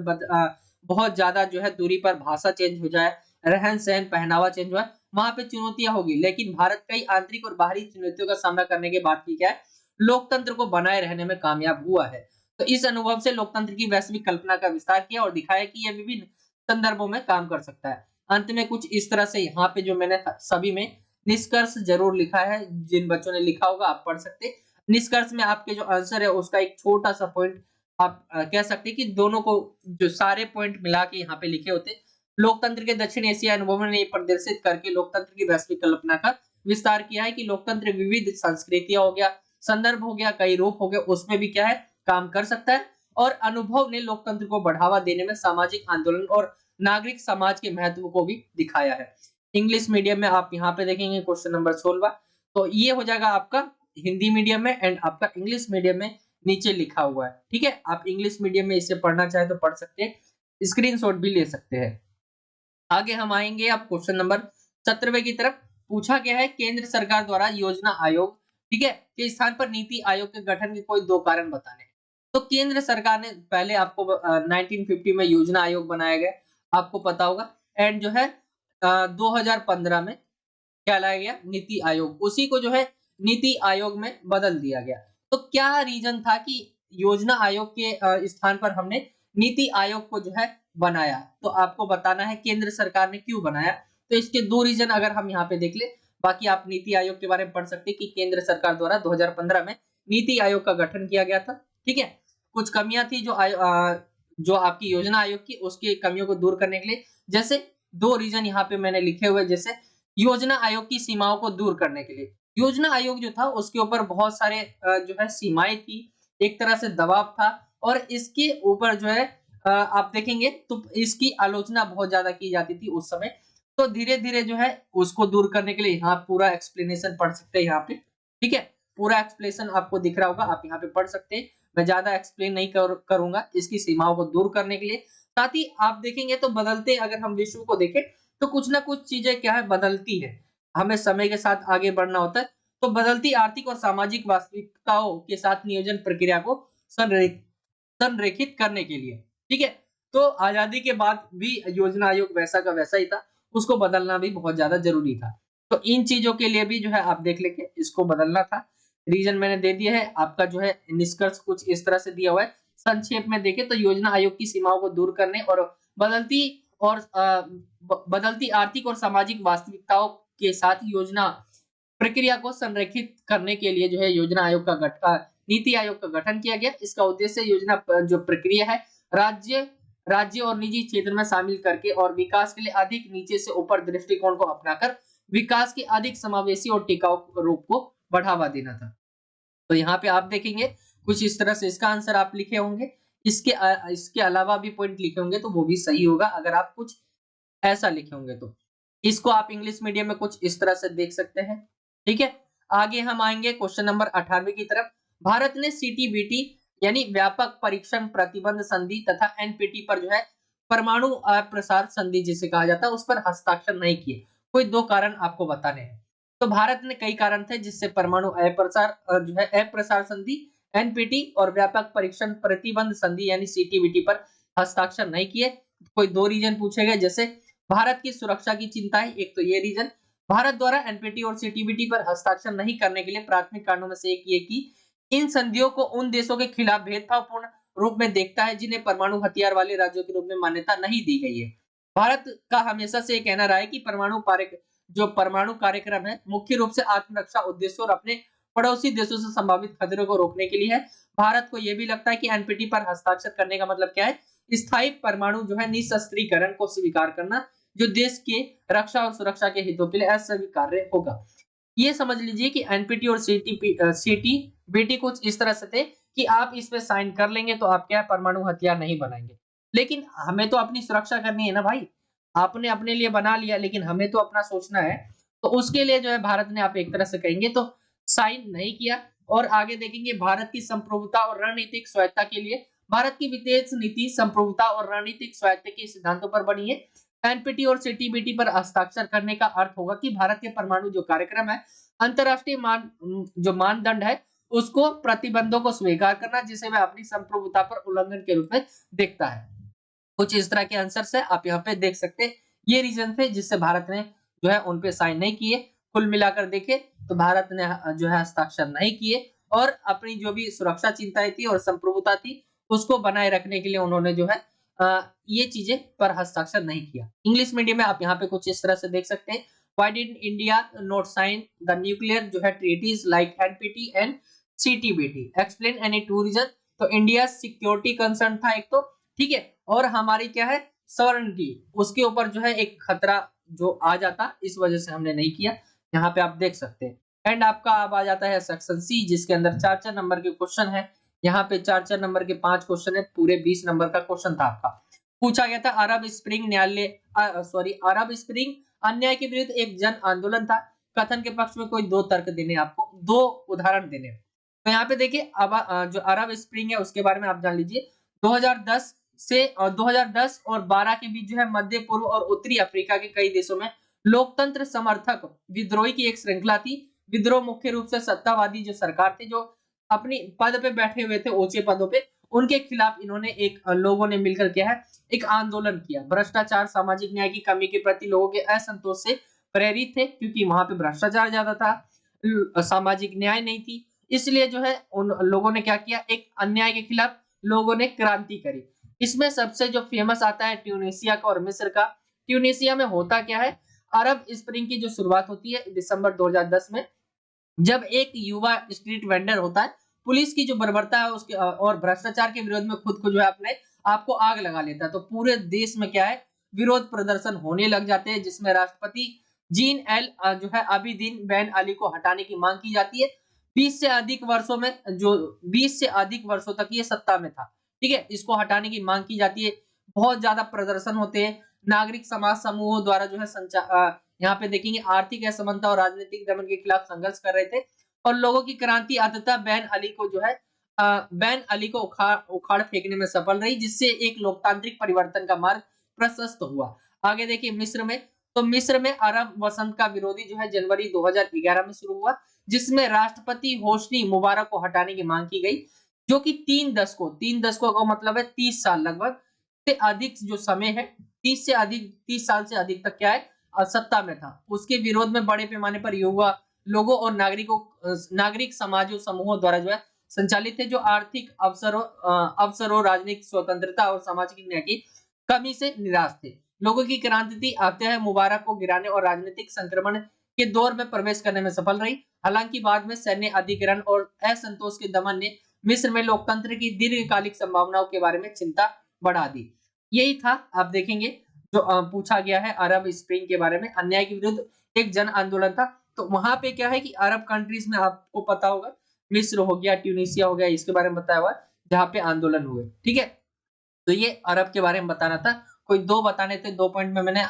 बहुत ज्यादा जो है दूरी पर भाषा चेंज हो जाए, रहन सहन पहनावा चेंज हुआ, वहां पे चुनौतियां होगी। लेकिन भारत कई आंतरिक और बाहरी चुनौतियों का सामना करने के बाद भी क्या है लोकतंत्र को बनाए रहने में कामयाब हुआ है। तो इस अनुभव से लोकतंत्र की वैश्विक कल्पना का विस्तार किया और दिखाया कि यह विभिन्न संदर्भों में काम कर सकता है। अंत में कुछ इस तरह से यहाँ पे जो मैंने सभी में निष्कर्ष जरूर लिखा है, जिन बच्चों ने लिखा होगा आप पढ़ सकते हैं। निष्कर्ष में आपके जो आंसर है उसका एक छोटा सा पॉइंट आप कह सकते हैं कि दोनों को जो सारे पॉइंट मिला के यहाँ पे लिखे होते। लोकतंत्र के दक्षिण एशिया अनुभवों ने प्रदर्शित करके लोकतंत्र की वैश्विक कल्पना का विस्तार किया है कि लोकतंत्र विविध संस्कृतियां हो गया, संदर्भ हो गया, कई रूप हो गए, उसमें भी क्या है काम कर सकता है। और अनुभव ने लोकतंत्र को बढ़ावा देने में सामाजिक आंदोलन और नागरिक समाज के महत्व को भी दिखाया है। इंग्लिश मीडियम में आप यहाँ पे देखेंगे क्वेश्चन नंबर 16, तो ये हो जाएगा आपका हिंदी मीडियम में एंड आपका इंग्लिश मीडियम में नीचे लिखा हुआ है, ठीक है। आप इंग्लिश मीडियम में इसे पढ़ना चाहे तो पढ़ सकते हैं, स्क्रीनशॉट भी ले सकते हैं। आगे हम आएंगे आप क्वेश्चन नंबर 17वें की तरफ। पूछा गया है केंद्र सरकार द्वारा योजना आयोग, ठीक है, के स्थान पर नीति आयोग के गठन के कोई दो कारण बताने हैं। तो केंद्र सरकार ने पहले आपको 1950 में योजना आयोग बनाया गया, आपको पता होगा, एंड जो है 2015 में क्या लाया गया नीति आयोग, उसी को जो है नीति आयोग में बदल दिया गया। तो क्या रीजन था कि योजना आयोग के स्थान पर हमने नीति आयोग को जो है बनाया, तो आपको बताना है केंद्र सरकार ने क्यों बनाया। तो इसके दो रीजन अगर हम यहाँ पे देख ले, बाकी आप नीति आयोग के बारे में पढ़ सकते हैं कि केंद्र सरकार द्वारा 2015 में नीति आयोग का गठन किया गया था, ठीक है। कुछ कमियां थी जो आपकी योजना आयोग की, उसकी कमियों को दूर करने के लिए, जैसे दो रीजन यहाँ पे मैंने लिखे हुए, जैसे योजना आयोग की सीमाओं को दूर करने के लिए, योजना आयोग जो था उसके ऊपर बहुत सारे जो है सीमाएं थी, एक तरह से दबाव था, और इसके ऊपर जो है आप देखेंगे तो इसकी आलोचना बहुत ज्यादा की जाती थी उस समय। तो धीरे धीरे जो है उसको दूर करने के लिए यहाँ पूरा एक्सप्लेनेशन पढ़ सकते हैं यहाँ पे, ठीक है, पूरा एक्सप्लेनेशन आपको दिख रहा होगा, आप यहाँ पे पढ़ सकते हैं। मैं ज्यादा एक्सप्लेन नहीं करूंगा इसकी सीमाओं को दूर करने के लिए। साथ ही आप देखेंगे तो बदलते अगर हम विश्व को देखें तो कुछ ना कुछ चीजें क्या है बदलती है, हमें समय के साथ आगे बढ़ना होता है। तो बदलती आर्थिक और सामाजिक वास्तविकताओं के साथ नियोजन प्रक्रिया को संरेखित करने के लिए, ठीक है। तो आजादी के बाद भी योजना आयोग वैसा का वैसा ही था, उसको बदलना भी बहुत ज्यादा जरूरी था। तो इन चीजों के लिए भी जो है आप देख लेंगे इसको बदलना था। रीजन मैंने दे दिया है, आपका जो है निष्कर्ष कुछ इस तरह से दिया हुआ है। संक्षेप में देखें तो योजना आयोग की सीमाओं को दूर करने और बदलती आर्थिक और सामाजिक वास्तविकताओं के साथ योजना प्रक्रिया को संरेखित करने के लिए जो है योजना आयोग का नीति आयोग का गठन किया गया। इसका उद्देश्य योजना जो प्रक्रिया है राज्य और निजी क्षेत्र में शामिल करके और विकास के लिए अधिक नीचे से ऊपर दृष्टिकोण को अपनाकर विकास के अधिक समावेशी और टिकाऊ रूप को बढ़ावा देना था। तो यहाँ पे आप देखेंगे कुछ इस तरह से इसका आंसर आप लिखे होंगे। इसके अलावा भी पॉइंट लिखे होंगे तो वो भी सही होगा अगर आप कुछ ऐसा लिखे होंगे तो। इसको आप इंग्लिश मीडियम में कुछ इस तरह से देख सकते हैं, ठीक है। आगे हम आएंगे क्वेश्चन नंबर 18 की तरफ। भारत ने सीटीबीटी यानी व्यापक परीक्षण प्रतिबंध संधि तथा एनपीटी पर जो है परमाणु अप्रसार संधि जिसे कहा जाता है उस पर हस्ताक्षर नहीं किए। कोई 2 कारण आपको बताने हैं। तो भारत ने कई कारण थे जिससे परमाणु अप्रसार जो है अप्रसार संधि, एनपीटी और व्यापक परीक्षण प्रतिबंध संधि यानी सीटीबीटी पर हस्ताक्षर नहीं किए। कोई 2 रीजन पूछे गए, जैसे भारत की सुरक्षा की चिंता है, एक तो ये रीजन। भारत द्वारा एनपीटी और सीटीबीटी पर हस्ताक्षर नहीं करने के लिए प्राथमिक कारणों में से एक ये कि इन संधियों को उन देशों के खिलाफ भेदभावपूर्ण रूप में देखता है जिन्हें परमाणु हथियार वाले राज्यों के रूप में मान्यता नहीं दी गई है। भारत का हमेशा से ये कहना रहा है कि परमाणु कार्यक्रम है मुख्य रूप से आत्मरक्षा उद्देश्यों और अपने पड़ोसी देशों से संभावित खतरों को रोकने के लिए है। भारत को यह भी लगता है कि एनपीटी पर हस्ताक्षर करने का मतलब क्या है, स्थायी परमाणु जो है निशस्त्रीकरण को स्वीकार करना, जो देश के रक्षा और सुरक्षा के हितों के लिए अस्वीकार्य होगा। ये समझ लीजिए कि एनपीटी और सीटीबीटी कुछ इस तरह से थे कि आप इस पे साइन कर लेंगे तो आप क्या परमाणु हथियार नहीं बनाएंगे। लेकिन हमें तो अपनी सुरक्षा करनी है ना भाई, आपने अपने लिए बना लिया लेकिन हमें तो अपना सोचना है। तो उसके लिए जो है भारत ने, आप एक तरह से कहेंगे तो, साइन नहीं किया। और आगे देखेंगे भारत की संप्रभुता और रणनीतिक स्वायत्तता के लिए भारत की विदेश नीति संप्रभुता और रणनीतिक स्वायत्तता के सिद्धांतों पर बनी है। एनपीटी और सीटीबीटी पर हस्ताक्षर करने का अर्थ होगा कि भारत के परमाणु जो कार्यक्रम है, अंतरराष्ट्रीय जो मानदंड है उसको, प्रतिबंधों को स्वीकार करना जिसे वह अपनी संप्रभुता पर उल्लंघन के रूप में देखता है। कुछ इस तरह के आंसर्स है, आप यहाँ पे देख सकते हैं। ये रीजन थे जिससे भारत ने जो है उन पे साइन नहीं किए। कुल मिलाकर देखे तो भारत ने जो है हस्ताक्षर नहीं किए और अपनी जो भी सुरक्षा चिंताएं थी और संप्रभुता थी उसको बनाए रखने के लिए उन्होंने जो है ये चीजें पर हस्ताक्षर नहीं किया। इंग्लिश मीडियम में आप यहाँ पे कुछ इस तरह से देख सकते हैं। Why did India not sign the nuclear जो है treaties like NPT and CTBT? Explain any two reason। तो इंडिया सिक्योरिटी कंसर्न था एक तो, ठीक है, और हमारी क्या है सॉवरेनिटी, उसके ऊपर जो है एक खतरा जो आ जाता, इस वजह से हमने नहीं किया। यहाँ पे आप देख सकते हैं। एंड आपका अब आ जाता है सेक्शन सी जिसके अंदर 4-4 नंबर के क्वेश्चन है। यहाँ पे 4-4 नंबर के 5 क्वेश्चन है, पूरे 20 नंबर का क्वेश्चन था आपका। पूछा गया था अरब स्प्रिंग अरब स्प्रिंग अन्याय के विरुद्ध एक जन आंदोलन था। कथन के पक्ष में कोई 2 तर्क देने, आपको 2 उदाहरण देने। तो यहाँ पे देखिए अब जो अरब स्प्रिंग है उसके बारे में आप जान लीजिए। 2010 से 2010 और 12 के बीच जो है मध्य पूर्व और उत्तरी अफ्रीका के कई देशों में लोकतंत्र समर्थक विद्रोही की एक श्रृंखला थी। विद्रोह मुख्य रूप से सत्तावादी जो सरकार थी, जो अपनी पद पे बैठे हुए थे, ऊंचे पदों पे, उनके खिलाफ इन्होंने लोगों ने मिलकर क्या है एक आंदोलन किया। भ्रष्टाचार, सामाजिक न्याय की कमी के प्रति लोगों के असंतोष से प्रेरित थे क्योंकि वहां पे भ्रष्टाचार ज्यादा था, सामाजिक न्याय नहीं थी। इसलिए जो है उन लोगों ने क्या किया, एक अन्याय के खिलाफ लोगों ने क्रांति करी। इसमें सबसे जो फेमस आता है ट्यूनीशिया का और मिस्र का। ट्यूनीशिया में होता क्या है, अरब स्प्रिंग की जो शुरुआत होती है दिसंबर 2010 में, जब एक युवा स्ट्रीट वेंडर होता है, पुलिस की जो बर्बरता है उसके और भ्रष्टाचार के विरोध में खुद को जो है अपने आपको आग लगा लेता है। तो पूरे देश में क्या है विरोध प्रदर्शन होने लग जाते हैं जिसमें राष्ट्रपति जीन एल जो है अबिदीन बैन अली को हटाने की मांग की जाती है। 20 से अधिक वर्षों तक ये सत्ता में था, ठीक है, इसको हटाने की मांग की जाती है। बहुत ज्यादा प्रदर्शन होते हैं, नागरिक समाज समूहों द्वारा जो है यहाँ पे देखेंगे आर्थिक असमानता और राजनीतिक दमन के खिलाफ संघर्ष कर रहे थे और लोगों की क्रांति अंततः बैन अली को जो है बैन अली को उखाड़ फेंकने में सफल रही, जिससे एक लोकतांत्रिक परिवर्तन का मार्ग प्रशस्त हुआ। आगे देखिए मिस्र में, तो मिस्र में अरब वसंत का विरोधी जो है जनवरी 2011 में शुरू हुआ, जिसमें राष्ट्रपति होस्नी मुबारक को हटाने की मांग की गई, जो कि 3 दशकों का मतलब है 30 साल लगभग से अधिक जो समय है, 30 साल से अधिक तक क्या है सत्ता में था। उसके विरोध में बड़े पैमाने पर युवा लोगों और नागरिक समाजों समूहों द्वारा जो है संचालित है, जो आर्थिक अवसरों, राजनीतिक स्वतंत्रता और सामाजिक न्याय की कमी से निराश थे। लोगों की क्रांति आते हैं मुबारक को गिराने और राजनीतिक संक्रमण के दौर में प्रवेश करने में सफल रही। हालांकि बाद में सैन्य अधिग्रहण और असंतोष के दमन ने मिस्र में लोकतंत्र की दीर्घकालिक संभावनाओं के बारे में चिंता बढ़ा दी। यही था, आप देखेंगे जो पूछा गया है अरब स्प्रिंग के बारे में, अन्याय के विरुद्ध एक जन आंदोलन था। तो वहां पे क्या है कि अरब कंट्रीज में आपको पता होगा मिस्र हो गया, ट्यूनीशिया हो गया, इसके बारे में बताया हुआ जहाँ पे आंदोलन हुए, ठीक है। तो ये अरब के बारे में बताना था, कोई 2 बताने थे, 2 पॉइंट में मैंने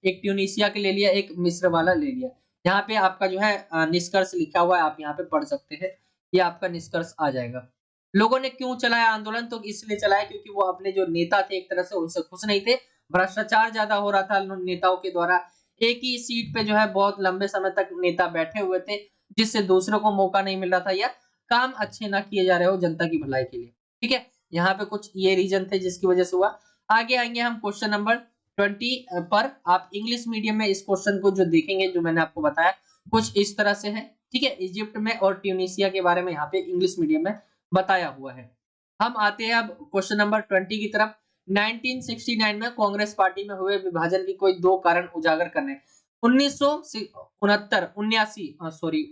एक ट्यूनीशिया के ले लिया, एक मिस्र वाला ले लिया। यहाँ पे आपका जो है निष्कर्ष लिखा हुआ है, आप यहाँ पे पढ़ सकते हैं, ये आपका निष्कर्ष आ जाएगा। लोगों ने क्यों चलाया आंदोलन? तो इसलिए चलाया क्योंकि वो अपने जो नेता थे एक तरह से उनसे खुश नहीं थे। भ्रष्टाचार ज़्यादा हो रहा था नेताओं के द्वारा। एक ही सीट पे जो है बहुत लंबे समय तक नेता बैठे हुए थे, जिससे दूसरों को मौका नहीं मिल रहा था या काम अच्छे ना किए जा रहे हो जनता की भलाई के लिए। ठीक है? यहाँ पे कुछ ये रीज़न थे जिसकी वजह से हुआ। आगे आएँगे हम क्वेश्चन नंबर 20 पर। आप इंग्लिश मीडियम में इस क्वेश्चन को जो देखेंगे, जो मैंने आपको बताया, कुछ इस तरह से है। ठीक है? इजिप्ट में और ट्यूनीशिया के बारे में यहाँ पे इंग्लिश मीडियम में बताया हुआ है। हम आते हैं अब क्वेश्चन नंबर 20 की तरफ। 1969 में कांग्रेस पार्टी में हुए विभाजन की कोई 2 कारण उजागर करने। 1969 79 सॉरी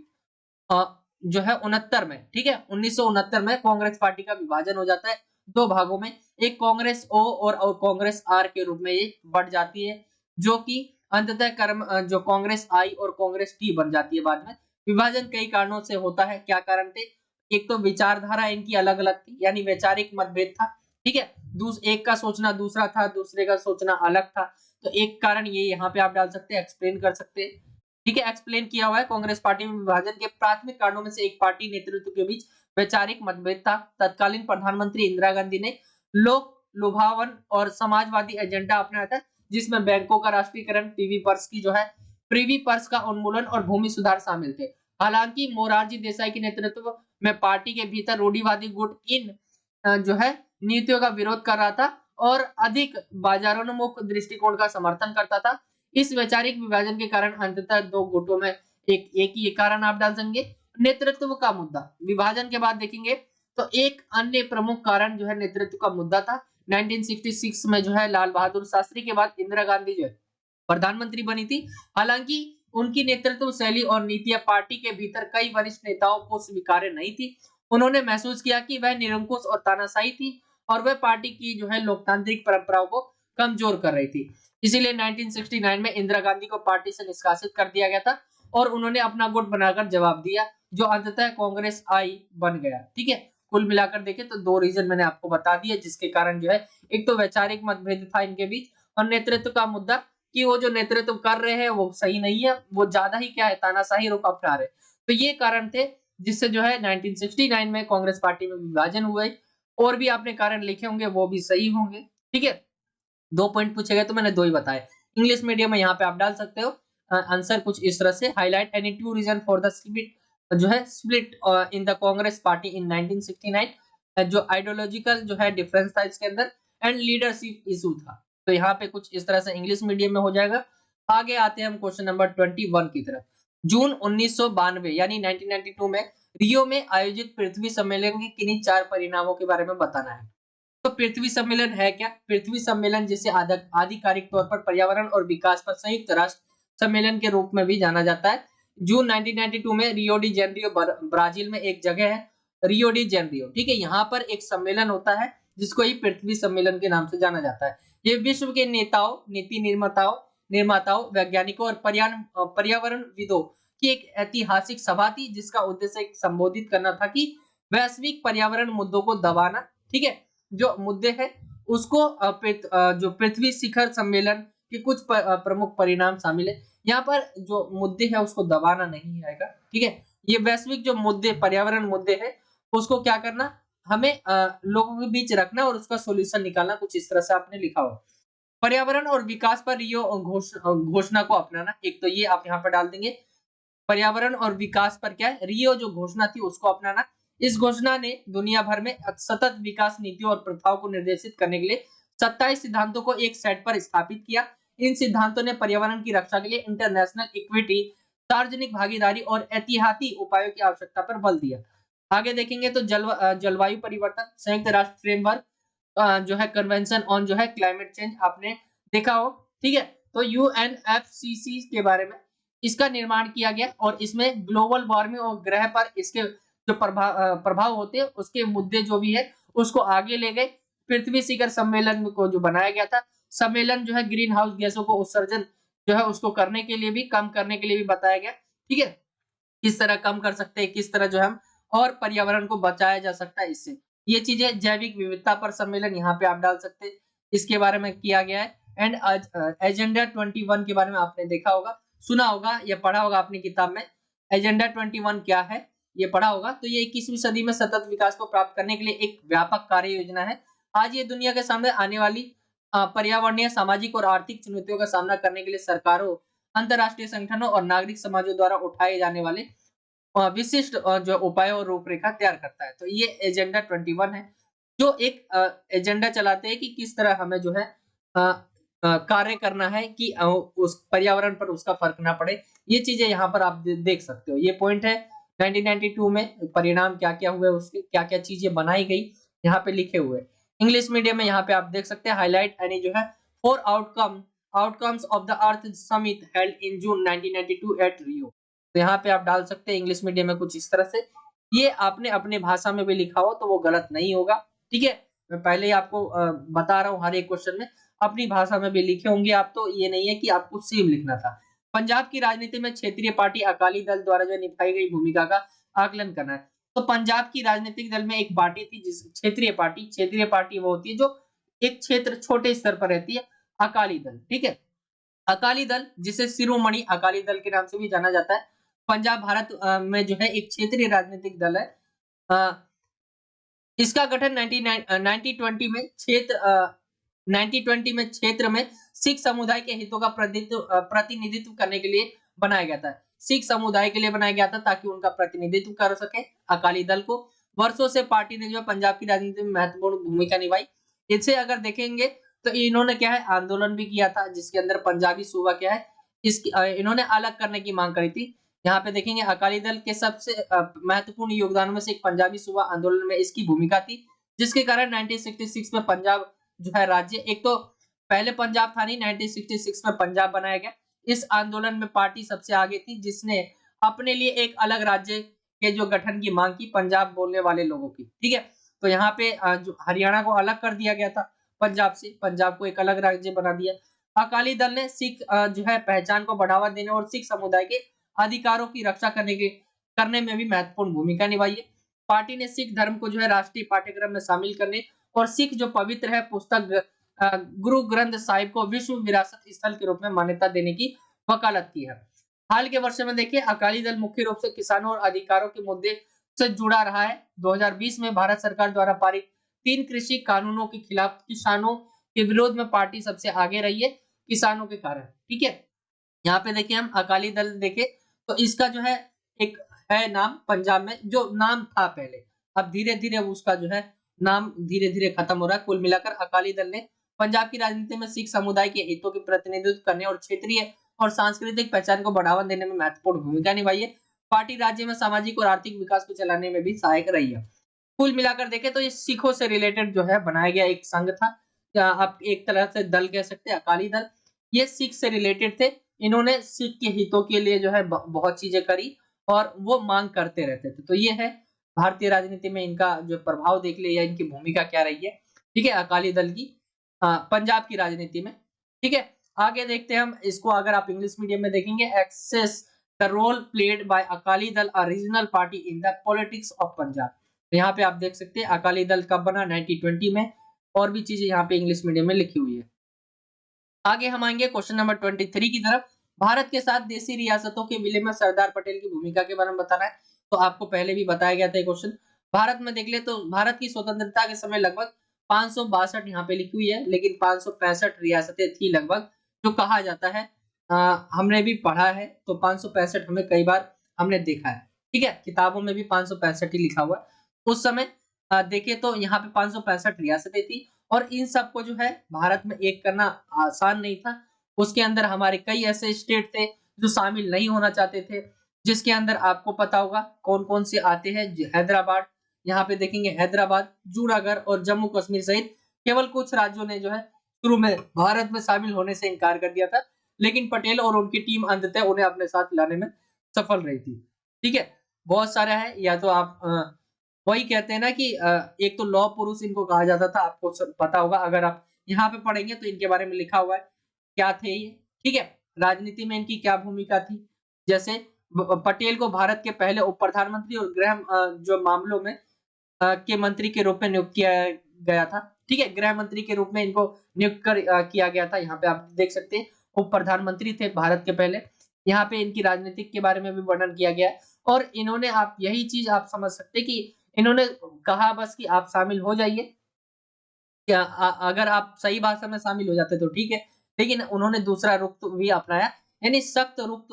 अ, जो है 69 में, ठीक है? 1969 में कांग्रेस पार्टी का विभाजन हो जाता है 2 भागों में। एक कांग्रेस ओ और कांग्रेस आर के रूप में ये बढ़ जाती है, जो कि अंततः जो कांग्रेस आई और कांग्रेस टी बन जाती है बाद में। विभाजन कई कारणों से होता है। क्या कारण थे? एक तो विचारधारा इनकी अलग-अलग थी, यानी वैचारिक मतभेद था, ठीक है? एक का सोचना दूसरा था, दूसरे का सोचना अलग था। तो एक कारण ये यहाँ पे आप डाल सकते हैं, एक्सप्लेन कर सकते हैं। ठीक है, एक्सप्लेन किया हुआ है। कांग्रेस पार्टी में विभाजन के प्राथमिक कारणों में से एक पार्टी नेतृत्व के बीच वैचारिक मतभेद था। तत्कालीन प्रधानमंत्री इंदिरा गांधी ने लोक लुभावन और समाजवादी एजेंडा अपनाया था, जिसमें बैंकों का राष्ट्रीयकरण, प्रीवी पर्स का उन्मूलन और भूमि सुधार शामिल थे। हालांकि मोरारजी देसाई के नेतृत्व में पार्टी के भीतर रूढ़िवादी गुट इन जो है नीतियों का विरोध कर रहा था और अधिक बाजारोन्मुख दृष्टिकोण का समर्थन करता था। इस वैचारिक विभाजन के कारण अंततः 2 गुटों में एक ही कारण आप डाल देंगे। नेतृत्व का मुद्दा विभाजन के बाद देखेंगे तो एक अन्य प्रमुख कारण जो है नेतृत्व का मुद्दा था। 1966 में जो है लाल बहादुर शास्त्री के बाद इंदिरा गांधी जो है प्रधानमंत्री बनी थी। हालांकि उनकी नेतृत्व शैली और नीतियां पार्टी के भीतर कई वरिष्ठ नेताओं को स्वीकार्य नहीं थी। उन्होंने महसूस किया कि वह निरंकुश और तानाशाही थी और वह पार्टी की जो है लोकतांत्रिक परंपराओं को कमजोर कर रही थी। इसीलिए 1969 में इंदिरा गांधी को पार्टी से निष्कासित कर दिया गया था और उन्होंने अपना गुट बनाकर जवाब दिया, जो अंततः कांग्रेस आई बन गया। ठीक है, कुल मिलाकर देखें तो 2 रीजन मैंने आपको बता दिए जिसके कारण जो है एक तो वैचारिक मतभेद था इनके बीच और नेतृत्व का मुद्दा कि वो जो नेतृत्व कर रहे हैं वो सही नहीं है, वो ज्यादा ही क्या है तानाशाही रुख अपना रहे। तो ये कारण थे जिससे जो है 1969 में कांग्रेस पार्टी में विभाजन हुआ है। और भी आपने कारण लिखे होंगे वो भी सही होंगे। ठीक है, 2 पॉइंट पूछे गए तो मैंने 2 ही बताए। इंग्लिश मीडियम में यहाँ पे आप डाल सकते हो आंसर कुछ इस तरह से। Highlight any 2 reason for the split in the Congress party in 1969। जो आइडियोलॉजिकल जो है डिफरेंस था इसके अंदर एंड लीडरशिप इशू था। तो यहाँ पे कुछ इस तरह से इंग्लिश मीडियम में हो जाएगा। आगे आते हैं हम क्वेश्चन नंबर 21 की तरफ। जून 1992 यानी 1992 में रियो में आयोजित पृथ्वी सम्मेलन के किन्हीं 4 परिणामों के बारे में बताना है। तो पृथ्वी सम्मेलन है क्या? पृथ्वी सम्मेलन जिसे आधिकारिक तौर पर पर्यावरण और विकास पर संयुक्त राष्ट्र सम्मेलन के रूप में भी जाना जाता है। जून 1992 में रियो डी जेनेरियो ब्राजील में एक जगह है, रियो डी जेनेरियो। ठीक है, यहाँ पर एक सम्मेलन होता है जिसको ही पृथ्वी सम्मेलन के नाम से जाना जाता है। ये विश्व के नेताओं, नीति निर्माताओं, वैज्ञानिकों और पर्यावरणविदों की एक ऐतिहासिक सभा थी जिसका उद्देश्य संबोधित करना था कि वैश्विक पर्यावरण मुद्दों को दबाना। ठीक है, जो मुद्दे हैं उसको जो पृथ्वी शिखर सम्मेलन के कुछ प्रमुख परिणाम शामिल है। यहाँ पर जो मुद्दे हैं उसको दबाना नहीं आएगा। ठीक है, ये वैश्विक जो मुद्दे पर्यावरण मुद्दे हैं उसको क्या करना, हमें लोगों के बीच रखना और उसका सॉल्यूशन निकालना, कुछ इस तरह से आपने लिखा हो। पर्यावरण और विकास पर रियो घोषणा को अपनाना, एक तो ये आप यहाँ पर डाल देंगे। पर्यावरण और विकास पर क्या है, रियो जो घोषणा थी उसको अपनाना। इस घोषणा ने दुनिया भर में सतत विकास नीतियों और प्रथाओं को निर्देशित करने के लिए 27 सिद्धांतों को एक सेट पर स्थापित किया। इन सिद्धांतों ने पर्यावरण की रक्षा के लिए इंटरनेशनल इक्विटी, सार्वजनिक भागीदारी और एहतियाती उपायों की आवश्यकता पर बल दिया। आगे देखेंगे तो जलवायु परिवर्तन, संयुक्त राष्ट्र फ्रेमवर्क जो है कन्वेंशन ऑन जो है क्लाइमेट चेंज आपने देखा हो। ठीक है, तो यूएनएफसीसी के बारे में इसका निर्माण किया गया और इसमें ग्लोबल वार्मिंग और ग्रह पर इसके जो प्रभाव होते हैं उसके मुद्दे जो भी है उसको आगे ले गए। पृथ्वी शिखर सम्मेलन को जो बनाया गया था, सम्मेलन जो है ग्रीन हाउस गैसों को उत्सर्जन जो है उसको करने के लिए भी, कम करने के लिए भी बताया गया। ठीक है, किस तरह कम कर सकते हैं, किस तरह जो हम और पर्यावरण को बचाया जा सकता है इससे, ये चीजें। जैविक विविधता पर सम्मेलन यहाँ पे आप डाल सकते हैं, इसके बारे में किया गया है। एंड एजेंडा 21 के बारे में आपने देखा होगा, सुना होगा या पढ़ा होगा अपनी किताब में। एजेंडा 21 क्या है? ये पढ़ा होगा, तो ये 21वीं सदी में सतत विकास को प्राप्त करने के लिए एक व्यापक कार्य योजना है। आज ये दुनिया के सामने आने वाली पर्यावरणीय, सामाजिक और आर्थिक चुनौतियों का सामना करने के लिए सरकारों, अंतर्राष्ट्रीय संगठनों और नागरिक समाजों द्वारा उठाए जाने वाले विशिष्ट जो उपायों और रूपरेखा तैयार करता है। तो ये एजेंडा 21 है, जो एक एजेंडा चलाते हैं कि किस तरह हमें जो है कार्य करना है कि उस पर्यावरण पर उसका फर्क ना पड़े। ये चीजें यहाँ पर आप देख सकते हो। ये पॉइंट है 1992 में परिणाम क्या-क्या हुए, उसके क्या-क्या चीजें बनाई गई, यहाँ पे लिखे हुए। इंग्लिश मीडियम में यहाँ पे आप देख सकते हैं हाईलाइट यानी जो है four outcomes of the earth summit held in June 1992 at Rio. तो यहाँ पे आप डाल सकते हैं इंग्लिश मीडियम में कुछ इस तरह से। ये आपने अपने भाषा में भी लिखा हो तो वो गलत नहीं होगा, ठीक है। मैं पहले ही आपको बता रहा हूँ, हर एक क्वेश्चन में अपनी भाषा में भी लिखे होंगे आप, तो ये नहीं है कि आपको सेम लिखना था। पंजाब की राजनीति में क्षेत्रीय पार्टी अकाली दल द्वारा जो निभाई गई भूमिका का आकलन करना है। तो पंजाब की राजनीतिक दल में एक पार्टी थी, जिस क्षेत्रीय पार्टी वो होती है जो एक क्षेत्र छोटे स्तर पर रहती है, अकाली दल, ठीक है। अकाली दल जिसे शिरोमणि अकाली दल के नाम से भी जाना जाता है, पंजाब भारत में जो है एक क्षेत्रीय राजनीतिक दल है। इसका गठन 1920 में क्षेत्र में सिख समुदाय के हितों का प्रतिनिधित्व करने के लिए बनाया गया था। सिख समुदाय के लिए बनाया गया था ताकि उनका प्रतिनिधित्व कर सके अकाली दल को। वर्षों से पार्टी ने जो पंजाब की राजनीति में महत्वपूर्ण भूमिका निभाई। इसे अगर देखेंगे तो इन्होंने क्या है आंदोलन भी किया था, जिसके अंदर पंजाबी सूबा क्या है इसकी इन्होंने अलग करने की मांग करी थी। यहाँ पे देखेंगे अकाली दल के सबसे महत्वपूर्ण योगदानों में से एक पंजाबी सूबा आंदोलन में इसकी भूमिका थी, जिसके कारण 1966 में पंजाब जो है राज्य, एक तो पहले पंजाब था नहीं, 1966 में पंजाब बनाया गया। इस आंदोलन में पार्टी सबसे आगे थी, जिसने अपने लिए एक अलग राज्य के जो गठन की मांग की पंजाब बोलने वाले लोगों की, ठीक है। तो यहाँ पे जो हरियाणा को अलग कर दिया गया था पंजाब से, पंजाब को एक अलग राज्य बना दिया। अकाली दल ने सिख जो है पहचान को बढ़ावा देने और सिख समुदाय के अधिकारों की रक्षा करने में भी महत्वपूर्ण भूमिका निभाई है। पार्टी ने सिख धर्म को जो है राष्ट्रीय पाठ्यक्रम में शामिल करने और सिख जो पवित्र है पुस्तक गुरु ग्रंथ साहिब को विश्व विरासत स्थल के रूप में मान्यता देने की वकालत की है। हाल के वर्षों में देखिए अकाली दल मुख्य रूप से किसानों और अधिकारों के मुद्दे से जुड़ा रहा है। 2020 में भारत सरकार द्वारा पारित 3 कृषि कानूनों के खिलाफ किसानों के विरोध में पार्टी सबसे आगे रही है किसानों के कारण, ठीक है। यहाँ पे देखिए हम अकाली दल देखे तो इसका जो है एक है नाम पंजाब में, जो नाम था पहले, अब धीरे धीरे उसका जो है नाम धीरे धीरे खत्म हो रहा है। कुल मिलाकर अकाली दल ने पंजाब की राजनीति में सिख समुदाय के हितों के प्रतिनिधित्व करने और क्षेत्रीय और सांस्कृतिक पहचान को बढ़ावा देने में महत्वपूर्ण भूमिका निभाई है। पार्टी राज्य में सामाजिक और आर्थिक विकास को चलाने में भी सहायक रही है। कुल मिलाकर देखें तो ये सिखों से रिलेटेड जो है बनाया गया एक संघ था, या आप एक तरह से दल कह सकते हैं। अकाली दल ये सिख से रिलेटेड थे, इन्होंने सिख के हितों के लिए जो है बहुत चीजें करी और वो मांग करते रहते थे। तो ये है भारतीय राजनीति में इनका जो प्रभाव देख ले या इनकी भूमिका क्या रही है, ठीक है, अकाली दल की पंजाब की राजनीति में, ठीक है। आगे देखते हैं हम इसको, अगर आप इंग्लिश मीडियम में देखेंगे assess the role played by Akali Dal a regional party in the politics of Punjab. तो यहाँ पे आप देख सकते हैं अकाली दल कब बना, 1920 में, और भी चीजें यहाँ पे इंग्लिश मीडियम में लिखी हुई है। आगे हम आएंगे क्वेश्चन नंबर 23 की तरफ। भारत के साथ देशी रियासतों के विलय में सरदार पटेल की भूमिका के बारे में बताना है। तो आपको पहले भी बताया गया था क्वेश्चन। भारत में देख ले तो भारत की स्वतंत्रता के समय लगभग 562 यहाँ पे लिखी हुई है, लेकिन 565 रियासतें थी लगभग, जो कहा जाता है। हमने भी पढ़ा है तो 565 हमें कई बार हमने देखा है, ठीक है, किताबों में भी 565 ही लिखा हुआ है। उस समय देखे तो यहाँ पे 565 रियासतें थी और इन सबको जो है भारत में एक करना आसान नहीं था। उसके अंदर हमारे कई ऐसे स्टेट थे जो शामिल नहीं होना चाहते थे, जिसके अंदर आपको पता होगा कौन कौन से आते हैं। हैदराबाद, यहाँ पे देखेंगे हैदराबाद, जूनागढ़ और जम्मू कश्मीर सहित केवल कुछ राज्यों ने जो है शुरू में भारत में शामिल होने से इनकार कर दिया था, लेकिन पटेल और उनकी टीम अंततः उन्हें अपने साथ लाने में सफल रही थी, ठीक है। बहुत सारा है, या तो आप वही कहते हैं ना कि एक तो लौह पुरुष इनको कहा जाता था, आपको पता होगा, अगर आप यहाँ पे पढ़ेंगे तो इनके बारे में लिखा हुआ है क्या थे ये, ठीक है। राजनीति में इनकी क्या भूमिका थी, जैसे पटेल को भारत के पहले उप प्रधानमंत्री और गृह जो मामलों में के मंत्री के रूप में नियुक्त किया गया था, ठीक है। गृह मंत्री के रूप में इनको नियुक्त किया गया था। यहाँ पे आप देख सकते हैं उप प्रधानमंत्री थे भारत के पहले। यहाँ पे इनकी राजनीतिक के बारे में भी वर्णन किया गया है और इन्होंने आप यही चीज़ आप समझ सकते हैं कि इन्होंने कहा बस कि आप शामिल हो जाइए। क्या अगर आप सही भाषा में शामिल हो जाते तो ठीक है, लेकिन उन्होंने दूसरा रुख तो भी अपनाया, यानी सख्त रुख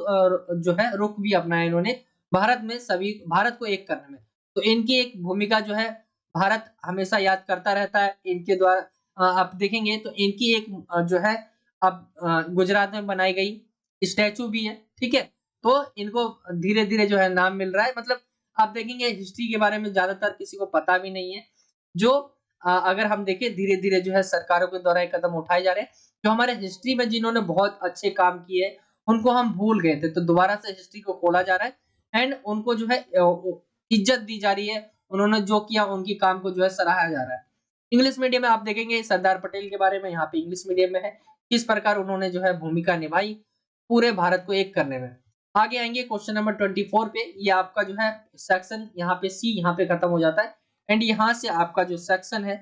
जो है रुख भी अपनाया इन्होंने भारत को एक करने में। तो इनकी एक भूमिका जो है भारत हमेशा याद करता रहता है। इनके द्वारा आप देखेंगे तो इनकी एक जो है अब गुजरात में बनाई गई स्टैचू भी है, ठीक है? तो इनको धीरे-धीरे जो है नाम मिल रहा है, मतलब आप देखेंगे हिस्ट्री के बारे में ज़्यादातर किसी को पता भी नहीं है। जो अगर हम देखें धीरे-धीरे जो है सरकारों के द्वारा ये कदम उठाए जा रहे हैं। जो हमारे हिस्ट्री में जिन्होंने बहुत अच्छे काम किए, उनको हम भूल गए थे, तो दोबारा से हिस्ट्री को खोला जा रहा है एंड उनको जो है इज्जत दी जा रही है। उन्होंने जो किया उनके काम को जो है सराहा जा रहा है। इंग्लिश मीडियम में आप देखेंगे सरदार पटेल के बारे में यहाँ पे इंग्लिश मीडियम में है, किस प्रकार उन्होंने जो है भूमिका निभाई पूरे भारत को एक करने में। आगे आएँगे क्वेश्चन नंबर 24 पे, ये आपका जो है सेक्शन यहाँ पे सी यहाँ पे खत्म हो जाता है एंड यहाँ से आपका जो सेक्शन है,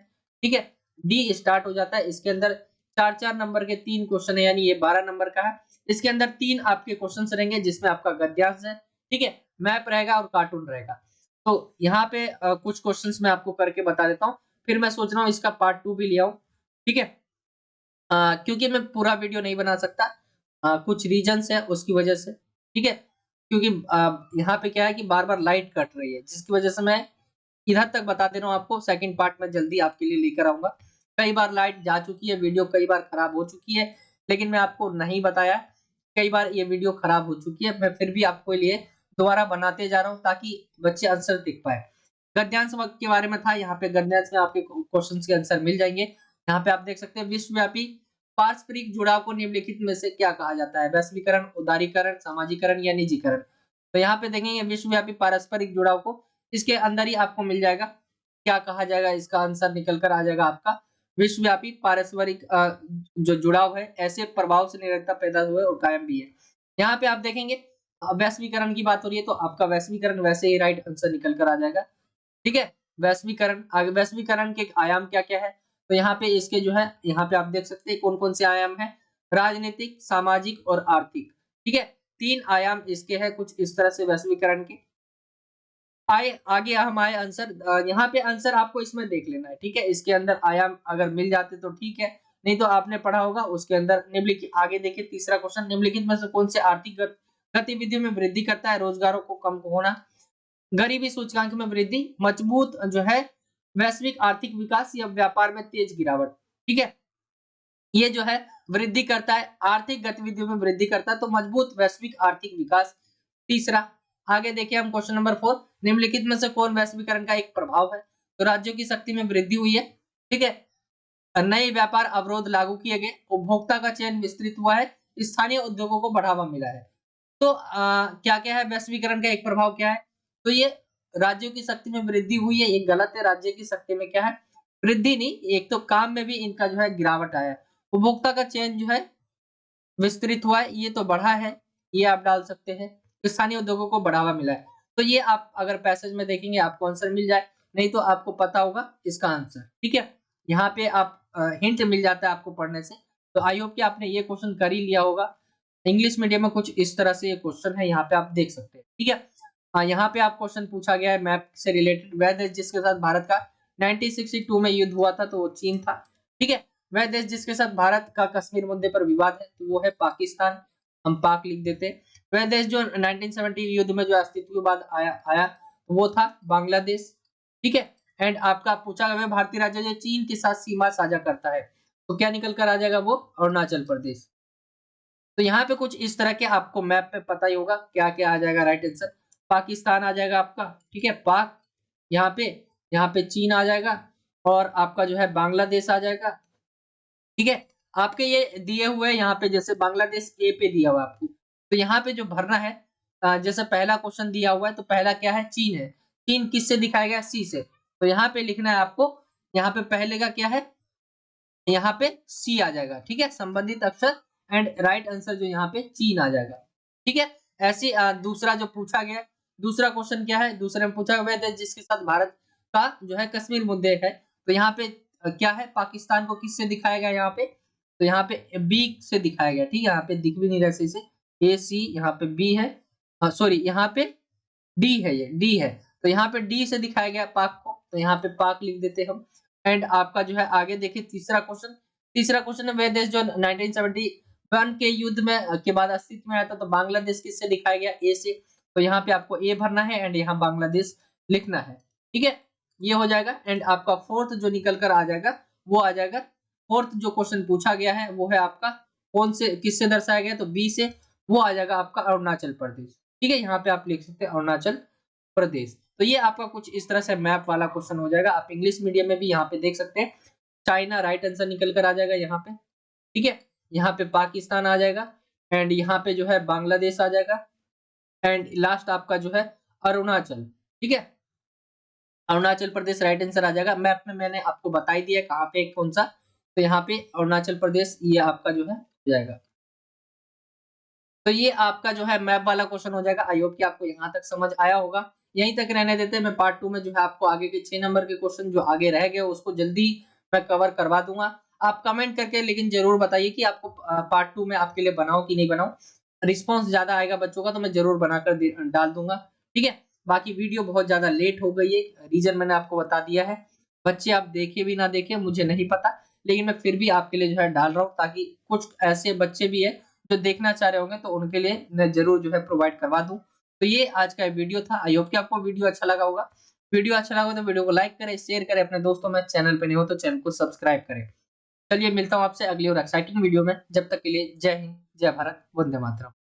ठीक है, डी स्टार्ट हो जाता है। इसके अंदर 4-4 नंबर के 3 क्वेश्चन है, यानी ये 12 नंबर का है। इसके अंदर 3 आपके क्वेश्चन्स रहेंगे जिसमें आपका गद्यांश है, ठीक है, मैप रहेगा और कार्टून रहेगा। तो यहाँ पे कुछ क्वेश्चंस मैं आपको करके बता देता हूँ, फिर मैं सोच रहा हूँ इसका पार्ट 2 भी ले आऊँ, ठीक है? क्योंकि मैं पूरा वीडियो नहीं बना सकता, कुछ रीजंस है उसकी वजह से, ठीक है? क्योंकि यहाँ पे क्या है कि बार-बार लाइट कट रही है, जिसकी वजह से मैं इधर तक बता दे रहा हूँ आपको, सेकंड पार्ट में जल्दी आपके लिए लेकर आऊँगा। कई बार लाइट जा चुकी है, वीडियो कई बार खराब हो चुकी है, लेकिन मैं आपको नहीं बताया। कई बार ये वीडियो खराब हो चुकी है, मैं फिर भी आपके लिए दोबारा बनाते जा रहा हूँ ताकि बच्चे आंसर देख पाएँ। गद्यांश वाक्य के बारे में था, यहाँ पे गद्यांश में आपके क्वेश्चंस के आंसर मिल जाएँगे। यहाँ पे आप देख सकते हैं विश्वव्यापी पारस्परिक जुड़ाव को निम्नलिखित में से क्या कहा जाता है? वैश्वीकरण, उदारीकरण, सामाजिकरण या निजीकरण? तो यहाँ पे देखेंगे विश्वव्यापी पारस्परिक जुड़ाव को, इसके अंदर ही आपको मिल जाएगा, क्या कहा जाएगा, इसका आंसर निकल कर आ जाएगा आपका विश्वव्यापी पारस्परिक जो जुड़ाव है, ऐसे प्रभाव से निरंतरता पैदा हुए और कायम भी है। यहाँ पे आप देखेंगे वैश्वीकरण की बात हो रही है तो आपका वैश्वीकरण वैसे ही राइट आंसर निकल कर आ जाएगा, ठीक है? वैश्वीकरण, आगे वैश्वीकरण के आयाम क्या-क्या है? तो यहाँ पे इसके जो है, यहाँ पे आप देख सकते हैं कौन-कौन से आयाम हैं, राजनीतिक, सामाजिक और आर्थिक, ठीक है? 3 आयाम इसके हैं कुछ इस तरह से वैश्वीकरण के। आगे हम आए आंसर, यहाँ पे आंसर आपको इसमें देख लेना है, ठीक है? इसके अंदर आयाम अगर मिल जाते तो ठीक है, नहीं तो आपने पढ़ा होगा उसके अंदर निम्नलिखित, आगे देखिए तीसरा क्वेश्चन, निम्नलिखित में से कौन से आर्थिक गतिविधियों में वृद्धि करता है? रोजगारों को कम होना, गरीबी सूचकांक में वृद्धि, मजबूत जो है वैश्विक आर्थिक विकास या व्यापार में तेज गिरावट, ठीक है? ये जो है वृद्धि करता है, आर्थिक गतिविधियों में वृद्धि करता है, तो मजबूत वैश्विक आर्थिक विकास। तीसरा, आगे देखिए हम क्वेश्चन नंबर 4, निम्नलिखित में से कौन वैश्वीकरण का एक प्रभाव है? तो राज्यों की शक्ति में वृद्धि हुई है, ठीक है? नए व्यापार अवरोध लागू किए गए, उपभोक्ता का चयन विस्तृत हुआ है, स्थानीय उद्योगों को बढ़ावा मिला है। तो क्या-क्या है वैश्वीकरण का एक प्रभाव क्या है? तो ये राज्यों की शक्ति में वृद्धि हुई है, ये गलत है। राज्य की शक्ति में क्या है? वृद्धि नहीं, एक तो काम में भी इनका जो है गिरावट आया है। उपभोक्ता का चयन जो है विस्तृत हुआ है, ये तो बढ़ा है, ये आप डाल सकते हैं। स्थानीय उद्योगों को बढ़ावा मिला है। तो ये आप अगर पैसेज में देखेंगे आपको आंसर मिल जाए, नहीं तो आपको पता होगा इसका आंसर, ठीक है? यहाँ पे आप हिंट मिल जाता है आपको पढ़ने से। तो आई होप कि आपने ये क्वेश्चन कर ही लिया होगा। इंग्लिश मीडियम में कुछ इस तरह से ये क्वेश्चन है, यहाँ पे आप देख सकते हैं, ठीक है? यहाँ पे आप क्वेश्चन पूछा गया है मैप से रिलेटेड, वह देश जिसके साथ भारत का 1962 में युद्ध हुआ था तो वो चीन था, ठीक है? वह देश जिसके साथ भारत का कश्मीर मुद्दे पर विवाद है तो वो है पाकिस्तान, हम पाक लिख देते हैं। वह देश जो 1970 युद्ध में जो अस्तित्व के बाद आया तो वो था बांग्लादेश, ठीक है? एंड आपका पूछा गया भारतीय राज्य जो चीन के साथ सीमा साझा करता है तो क्या निकल कर आ जाएगा? वो अरुणाचल प्रदेश। तो यहाँ पे कुछ इस तरह के आपको मैप पे पता ही होगा क्या-क्या आ जाएगा राइट आंसर। पाकिस्तान आ जाएगा आपका, ठीक है? पाक, यहाँ पे चीन आ जाएगा और आपका जो है बांग्लादेश आ जाएगा, ठीक है? आपके ये दिए हुए यहाँ पे जैसे बांग्लादेश ए पे दिया हुआ है आपको, तो यहाँ पे जो भरना है जैसे पहला क्वेश्चन दिया हुआ है तो पहला क्या है? चीन है। चीन किससे दिखाया गया? सी से। तो यहाँ पे लिखना है आपको, यहाँ पे पहले का क्या है? यहाँ पे सी आ जाएगा, ठीक है? संबंधित अक्षर एंड राइट आंसर जो यहाँ पे चीन आ जाएगा, ठीक है? ऐसे दूसरा जो पूछा गया, दूसरा क्वेश्चन क्या है? दूसरे में पूछा गया था जिसके साथ भारत का जो है कश्मीर मुद्दे है, तो यहाँ पे क्या है? पाकिस्तान को किससे दिखाया गया यहाँ पे? तो यहाँ पे बी से दिखाया गया, ठीक है? यहाँ पे दिख भी नहीं रहा सही से, ए सी यहाँ पे बी है, सॉरी यहाँ पे डी है, ये डी है। तो यहाँ पे डी से दिखाया गया पाक को, तो यहाँ पे पाक लिख देते हम। एंड आपका जो है आगे देखिए तीसरा क्वेश्चन, तीसरा क्वेश्चन है वह देश जो 1971 के युद्ध में के बाद अस्तित्व में आया था, तो बांग्लादेश किससे दिखाया गया, ए से। तो यहाँ पे आपको ए भरना है एंड यहाँ बांग्लादेश लिखना है, ठीक है, ये हो जाएगा। एंड आपका फोर्थ जो निकल कर आ जाएगा वो आ जाएगा, फोर्थ जो क्वेश्चन पूछा गया है वो है आपका कौन से किससे दर्शाया गया, तो बी से, वो आ जाएगा आपका अरुणाचल प्रदेश, ठीक है। यहाँ पे आप लिख सकते हैं अरुणाचल प्रदेश। तो ये आपका कुछ इस तरह से मैप वाला क्वेश्चन हो जाएगा। आप इंग्लिश मीडियम में भी यहाँ पे देख सकते हैं, चाइना राइट आंसर निकल कर आ जाएगा यहाँ पे, ठीक है। यहाँ पे पाकिस्तान आ जाएगा एंड यहाँ पे जो है बांग्लादेश आ जाएगा एंड लास्ट आपका जो है अरुणाचल, ठीक है, अरुणाचल प्रदेश राइट आंसर आ जाएगा। मैप में मैंने आपको बता ही दिया कहाँ पे कौन सा, तो यहाँ पे अरुणाचल प्रदेश ये आपका जो है हो जाएगा। तो ये आपका जो है मैप वाला क्वेश्चन हो जाएगा। आई होप कि आपको यहाँ तक समझ आया होगा। यहीं तक रहने देते हैं, मैं पार्ट 2 में जो है आपको आगे के 6 नंबर के क्वेश्चन जो आगे रह गए उसको जल्दी मैं कवर करवा दूंगा। आप कमेंट करके लेकिन जरूर बताइए कि आपको पार्ट 2 में आपके लिए बनाऊं कि नहीं बनाऊं। रिस्पॉन्स ज्यादा आएगा बच्चों का तो मैं जरूर बनाकर डाल दूंगा, ठीक है। बाकी वीडियो बहुत ज्यादा लेट हो गई है, रीजन मैंने आपको बता दिया है। बच्चे आप देखे भी ना देखे मुझे नहीं पता, लेकिन मैं फिर भी आपके लिए जो है डाल रहा हूँ, ताकि कुछ ऐसे बच्चे भी है जो देखना चाह रहे होंगे तो उनके लिए मैं जरूर जो है प्रोवाइड करवा दूं। तो ये आज का वीडियो था। आई होप कि आपको वीडियो अच्छा लगा होगा। वीडियो अच्छा लगा तो वीडियो को लाइक करें, शेयर करें अपने दोस्तों में, चैनल पे नहीं हो तो चैनल को सब्सक्राइब करें। चलिए मिलता हूँ आपसे अगली और एक्साइटिंग वीडियो में, जब तक के लिए जय हिंद, जय भारत, वंदे मातरम।